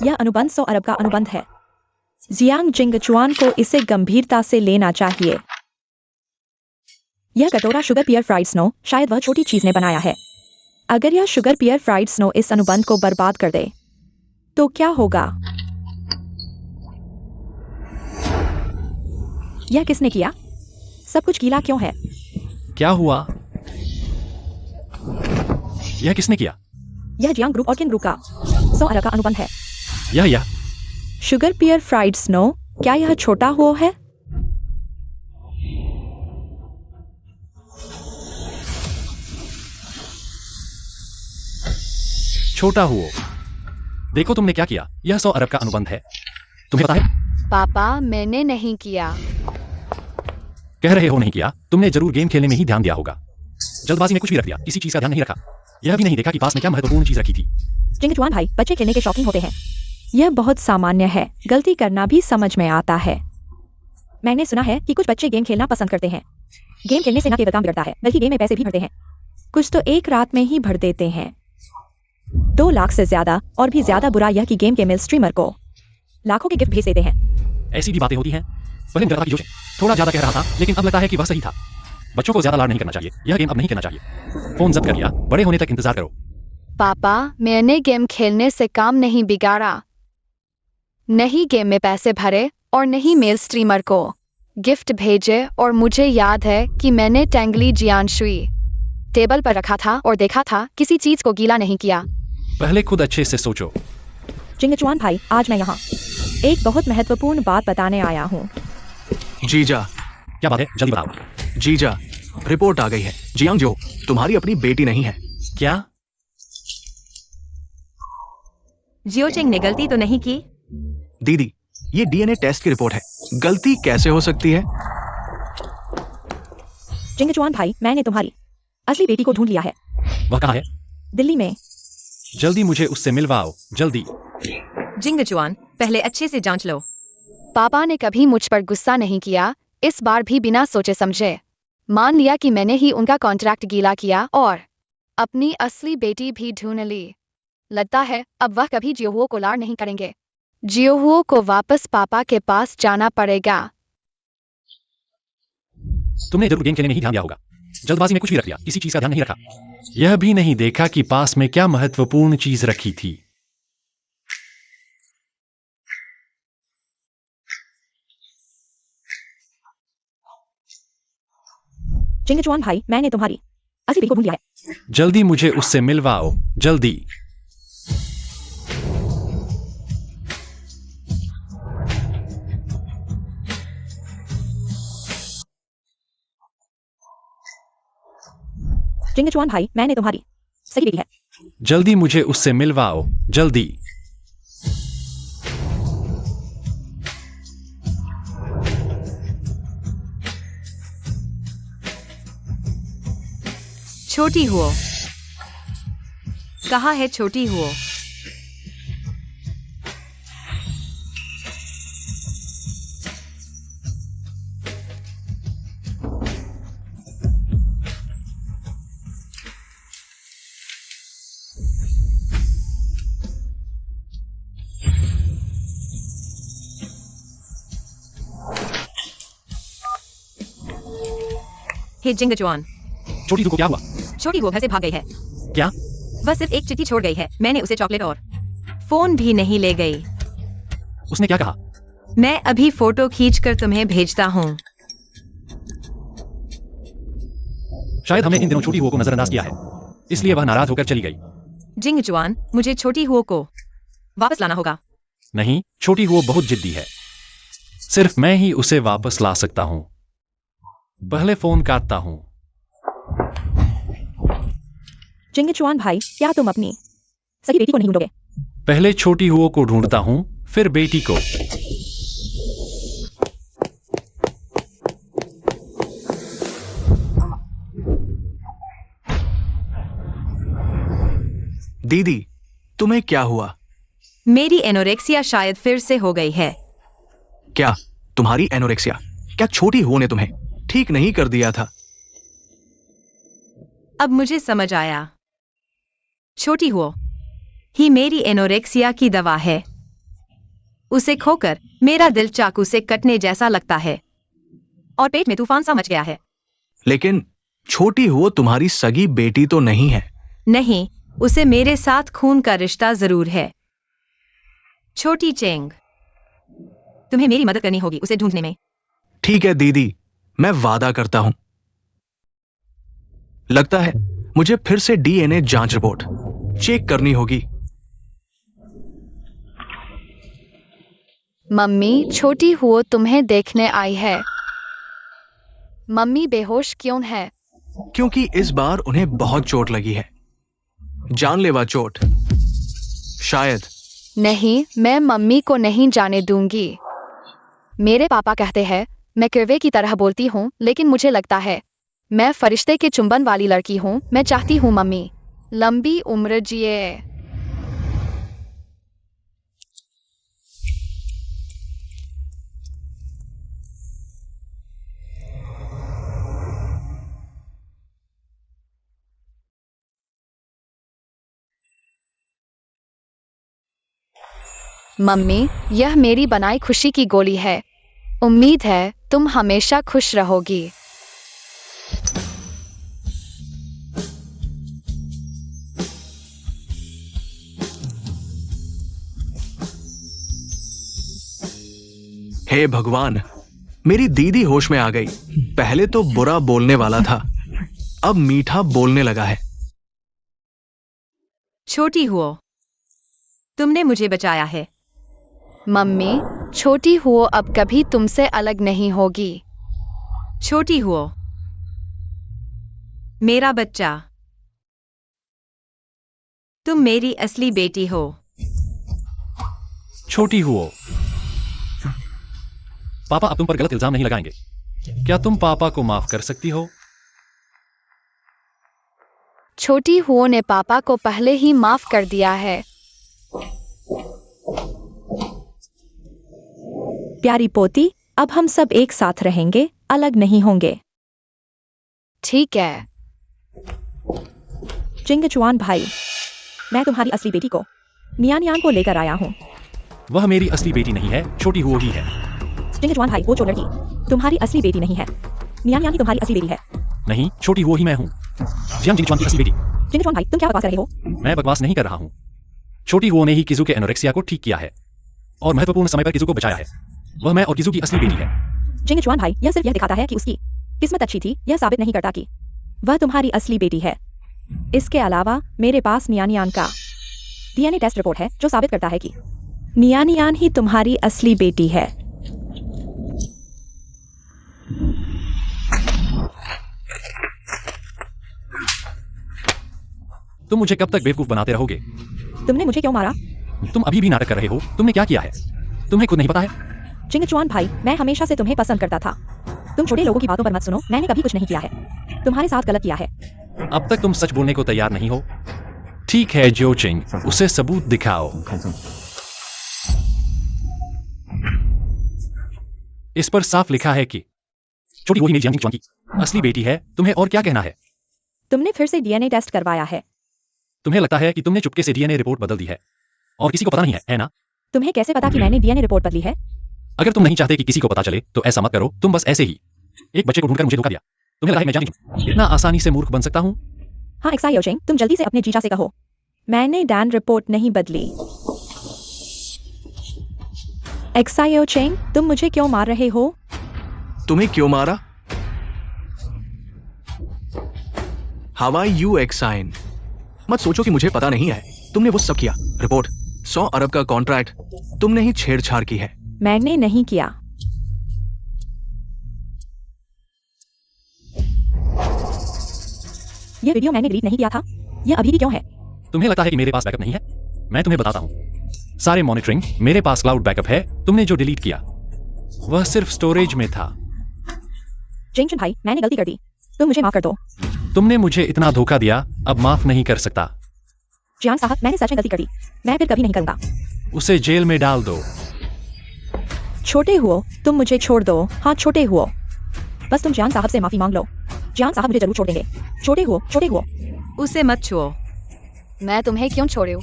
यह अनुबंध 100 अरब का अनुबंध है। जियांग जिंगचुआन को इसे गंभीरता से लेना चाहिए। यह कटोरा शुगर पियर फ्राइड स्नो शायद वह छोटी चीज ने बनाया है। अगर यह शुगर पियर फ्राइड स्नो इस अनुबंध को बर्बाद कर दे तो क्या होगा? यह किसने किया? सब कुछ गीला क्यों है? क्या हुआ? यह किसने किया? यह जियांग ग्रुप और किन ग्रुप का 100 अरब का अनुबंध है। यह शुगर पियर फ्राइड स्नो, क्या यह छोटा हुआ है? छोटा हुआ। देखो तुमने क्या किया। यह 100 अरब का अनुबंध है। तुम्हें पता है? पापा, मैंने नहीं किया। कह रहे हो नहीं किया? तुमने जरूर गेम खेलने में ही ध्यान दिया होगा। जल्दबाजी में कुछ भी रख दिया, किसी चीज का ध्यान नहीं रखा। यह भी नहीं देखा कि पास में क्या महत्वपूर्ण चीज रखी थी। जिंगचुआन भाई, बच्चे खेलने के शौकीन होते हैं। यह बहुत सामान्य है, गलती करना भी समझ में आता है। मैंने सुना है कि कुछ बच्चे गेम खेलना पसंद करते हैं। गेम खेलने से न केवल काम बिगड़ता है, बल्कि गेम में पैसे भी भरते हैं। कुछ तो एक रात में ही भर देते हैं। 2 लाख से ज्यादा और भी ज्यादा बुरा यह कि गेम के मिल स्ट्रीमर को लाखों के गिफ्ट भेज देते हैं। ऐसी भी बातें होती हैं। पहले मुझे लगा कि जोश थोड़ा ज्यादा कह रहा था, लेकिन अब लगता है कि वह सही था। बच्चों को ज्यादा लाड नहीं करना चाहिए। यह गेम अब नहीं खेलना चाहिए। फोन जब्त कर लिया, बड़े होने तक इंतजार करो। पापा, मैंने गेम खेलने से काम नहीं बिगाड़ा। नहीं गेम में पैसे भरे और नहीं मेल स्ट्रीमर को गिफ्ट भेजे। और मुझे याद है कि मैंने टेंगली जियानशुई टेबल पर रखा था और देखा था, किसी चीज को गीला नहीं किया। पहले खुद अच्छे से सोचो। चिंगचुआन भाई, आज मैं यहाँ एक बहुत महत्वपूर्ण बात बताने आया हूँ। जीजा, क्या बात है, जल्दी बताओ। जीजा, रिपोर्ट आ गई है। जियांग जो तुम्हारी अपनी बेटी नहीं है। क्या? जियोचेंग ने गलती तो नहीं की? दीदी, ये डीएनए टेस्ट की रिपोर्ट है। गलती कैसे हो सकती है? चिंगचुआन भाई, मैंने तुम्हारी असली बेटी को ढूंढ लिया है। वह कहाँ है? दिल्ली में। जल्दी मुझे उससे मिलवाओ, जल्दी। जिंगचुआन, पहले अच्छे से जांच लो। पापा ने कभी मुझ पर गुस्सा नहीं किया, इस बार भी बिना सोचे समझे मान लिया कि मैंने ही उनका कॉन्ट्रैक्ट गीला किया और अपनी असली बेटी भी ढूंढ ली। लगता है अब वह कभी जियोहुओ को लाड नहीं करेंगे। जियोहुओ को वापस पापा के पास जाना पड़ेगा। तुमने जरूर गेम खेलने नहीं ध्यान दिया होगा। जल्दबाजी में कुछ भी रख दिया, किसी चीज का ध्यान नहीं रखा। यह भी नहीं देखा कि पास में क्या महत्वपूर्ण चीज रखी थी। चिंगचुआन भाई, मैंने तुम्हारी असली बेटी को ढूंढ लिया है। जल्दी मुझे उससे मिलवाओ, जल्दी। चिंगचुआन भाई, मैंने तुम्हारी सही बेटी है। जल्दी मुझे उससे मिलवाओ, जल्दी। छोटी हुओ कहाँ है? छोटी हुओ, हे जिंगचुआन, छोटी तू को क्या हुआ? छोटी वो घर से भाग गई है। क्या? वह सिर्फ एक चिट्ठी छोड़ गई है। मैंने उसे चॉकलेट और फोन भी नहीं ले गई। उसने क्या कहा? मैं अभी फोटो खींचकर तुम्हें भेजता हूँ। शायद हमने इन दिनों छोटी हुओ को नजरअंदाज किया है, इसलिए वह नाराज होकर चली गई। जिंगचुआन, मुझे छोटी हुओ को वापस लाना होगा। नहीं, छोटी हुओ बहुत जिद्दी है। सिर्फ मैं ही उसे वापस ला सकता हूँ। पहले फोन काटता हूँ। चिंगचुआन भाई, क्या तुम अपनी सही बेटी को नहीं ढूंढोगे? पहले छोटी हुओ को ढूंढता हूँ, फिर बेटी को। दीदी, तुम्हें क्या हुआ? मेरी एनोरेक्सिया शायद फिर से हो गई है। क्या तुम्हारी एनोरेक्सिया? क्या छोटी हुओ ने तुम्हें ठीक नहीं कर दिया था? अब मुझे समझ आया। छोटी हुओ ही मेरी एनोरेक्सिया की दवा है। उसे खोकर मेरा दिल चाकू से कटने जैसा लगता है और पेट में तूफान सा मच गया है। लेकिन छोटी हुओ तुम्हारी सगी बेटी तो नहीं है। नहीं, उसे मेरे साथ खून का रिश्ता जरूर है। छोटी चेंग, तुम्हें मेरी मदद करनी होगी उसे ढूंढने में। ठीक है दीदी, मैं वादा करता हूं। लगता है मुझे फिर से डीएनए जांच रिपोर्ट चेक करनी होगी। मम्मी, छोटी हुओ तुम्हें देखने आई है। मम्मी बेहोश क्यों है? क्योंकि इस बार उन्हें बहुत चोट लगी है, जानलेवा चोट। शायद। नहीं, मैं मम्मी को नहीं जाने दूंगी। मेरे पापा कहते हैं मैं किरवे की तरह बोलती हूँ, लेकिन मुझे लगता है मैं फरिश्ते के चुंबन वाली लड़की हूँ। मैं चाहती हूँ मम्मी लंबी उम्र जिए। मम्मी, यह मेरी बनाई खुशी की गोली है। उम्मीद है तुम हमेशा खुश रहोगी। हे भगवान, मेरी दीदी होश में आ गई। पहले तो बुरा बोलने वाला था, अब मीठा बोलने लगा है। छोटी हुओ, तुमने मुझे बचाया है। मम्मी, छोटी हुओ अब कभी तुमसे अलग नहीं होगी। छोटी हुओ, मेरा बच्चा, तुम मेरी असली बेटी हो। छोटी हुओ, पापा अब तुम पर गलत इल्जाम नहीं लगाएंगे। क्या तुम पापा को माफ कर सकती हो? छोटी हुओ ने पापा को पहले ही माफ कर दिया है। प्यारी पोती, अब हम सब एक साथ रहेंगे, अलग नहीं होंगे। ठीक है। चिंगचुआन भाई, मैं तुम्हारी असली बेटी को नियान को लेकर आया हूँ। वह मेरी असली बेटी नहीं है, छोटी हुओ ही है। चिंगचुआन भाई, वो जो लड़की तुम्हारी असली बेटी नहीं है, नियान ही तुम्हारी असली बेटी है। नहीं, छोटी हुओ ही मैं हूँ। जियांग जिंगचुआन की असली बेटी। चिंगचुआन भाई, तुम क्या बकवास कर रहे हो? मैं बकवास नहीं कर रहा हूँ। छोटी हुओ ने ही किजू के एनोरेक्सिया को ठीक किया है और महत्वपूर्ण समय पर किजू को बचाया है। वह मैं और किजू की असली बेटी है। चिंगचुआन भाई, यह सिर्फ यह दिखाता है कि उसकी किस्मत अच्छी थी, यह साबित नहीं करता कि वह तुम्हारी असली बेटी है। इसके अलावा मेरे पास नियान का डीएनए टेस्ट रिपोर्ट है जो साबित करता है कि नियान ही तुम्हारी असली बेटी है। तुम मुझे कब तक बेवकूफ बनाते रहोगे? तुमने मुझे क्यों मारा? तुम अभी भी नाटक कर रहे हो। तुमने क्या किया है? तुम्हें खुद नहीं पता है? चिंगचुआन भाई, मैं हमेशा से तुम्हें पसंद करता था। तुम छोटे लोगों की बातों पर मत सुनो, मैंने कभी कुछ नहीं किया है। तुम्हारे साथ गलत किया है। अब तक तुम सच बोलने को तैयार नहीं हो। ठीक है जोचिंग, उसे सबूत दिखाओ। इस पर साफ लिखा है कि छोटी वही मेरी जियांग जिंगचुआन की असली बेटी है। तुम्हें और क्या कहना है? तुमने फिर से डीएनए टेस्ट करवाया है। तुम्हें लगता है कि तुमने चुपके से डीएनए रिपोर्ट बदल दी है और किसी को पता नहीं है ना? तुम्हें कैसे पता कि मैंने डीएनए रिपोर्ट बदली है? अगर तुम नहीं चाहते कि किसी को पता चले तो ऐसा मत करो। तुम बस ऐसे ही एक बच्चे को ढूंढकर मुझे धोखा दिया। तुम्हें लगा है मैं जान इतना आसानी से मूर्ख बन सकता हूँ? हाँ एक्सायो चेंग, तुम जल्दी से अपने जीजा से कहो मैंने डैन रिपोर्ट नहीं बदली। एक्सायो चेंग, तुम मुझे क्यों मार रहे हो? तुम्हें क्यों मारा? हवाई यू एक्साइन। मत सोचो कि मुझे पता नहीं है। तुमने वो सब किया। रिपोर्ट, 100 अरब का कॉन्ट्रैक्ट, तुमने ही छेड़छाड़ की है। मैंने नहीं किया। यह वीडियो मैंने डिलीट नहीं किया था। यह अभी भी क्यों है? तुम्हें लगता है कि मेरे पास बैकअप नहीं है? मैं तुम्हें बताता हूँ। सारे मॉनिटरिंग मेरे पास क्लाउड बैकअप है। तुमने जो डिलीट किया वह सिर्फ स्टोरेज में था। चिंगचुन भाई, मैंने गलती कर दी, तुम मुझे माफ कर दो। तुमने मुझे इतना धोखा दिया, अब माफ नहीं कर सकता। जियांग साहब, मैंने सच में गलती कर दी, मैं फिर कभी नहीं करूंगा। उसे जेल में डाल दो। छोटे हुओ, तुम मुझे छोड़ दो। हाँ छोटे हुओ, बस तुम जियांग साहब से माफी मांग लो। जियांग साहब मुझे जरूर छोड़ देंगे। छोटे हुओ। उसे मत छुओ। मैं तुम्हें क्यों छोड़ूं?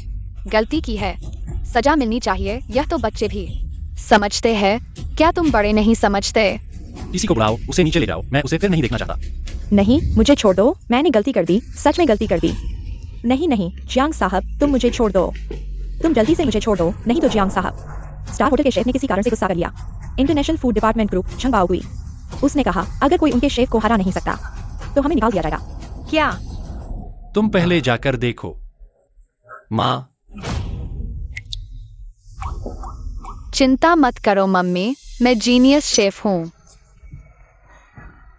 गलती की है, सजा मिलनी चाहिए। यह तो बच्चे भी समझते हैं, क्या तुम बड़े नहीं समझते? किसी को बुलाओ, उसे नीचे ले जाओ। मैं उसे फिर नहीं देखना चाहता। नहीं, मुझे छोड़ दो, मैंने गलती कर दी, सच में गलती कर दी। नहीं, जियांग साहब, तुम मुझे छोड़ दो। तुम जल्दी से मुझे छोड़ दो, नहीं तो जियांग साहब। स्टार होटल के शेफ ने किसी कारण से गुस्सा कर लिया। International food department group Changbaogui. उसने कहा अगर कोई उनके शेफ को हरा नहीं सकता तो हमें निकाल दिया जाएगा। क्या? तुम पहले जाकर देखो। माँ, चिंता मत करो मम्मी, मैं जीनियस शेफ हूँ।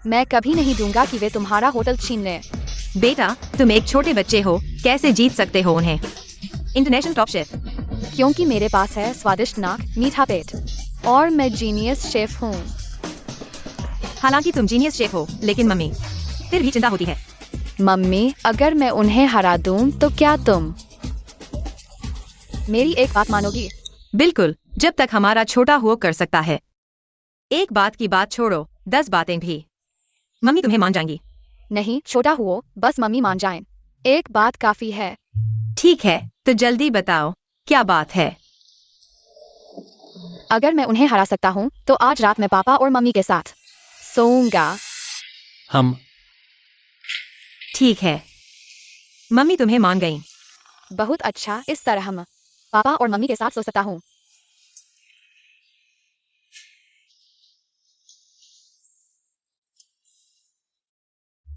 मैं कभी नहीं दूंगा कि वे तुम्हारा होटल छीन लें। बेटा, तुम एक छोटे बच्चे हो, कैसे जीत सकते हो उन्हें? International top chef. क्योंकि मेरे पास है स्वादिष्ट नाक, मीठा पेट और मैं जीनियस शेफ हूँ। हालांकि तुम जीनियस शेफ हो, लेकिन मम्मी फिर भी चिंता होती है। मम्मी, अगर मैं उन्हें हरा दूं तो क्या तुम मेरी एक बात मानोगी? बिल्कुल, जब तक हमारा छोटा हुआ कर सकता है। एक बात की बात छोड़ो, 10 बातें भी मम्मी तुम्हें मान जाएंगी। नहीं छोटा हुआ, बस मम्मी मान जाएं। एक बात काफी है। ठीक है, तो जल्दी बताओ क्या बात है। अगर मैं उन्हें हरा सकता हूँ तो आज रात मैं पापा और मम्मी के साथ सोऊंगा। हम ठीक है, मम्मी तुम्हें मान गई। बहुत अच्छा, इस तरह हम पापा और मम्मी के साथ सो सकता हूँ।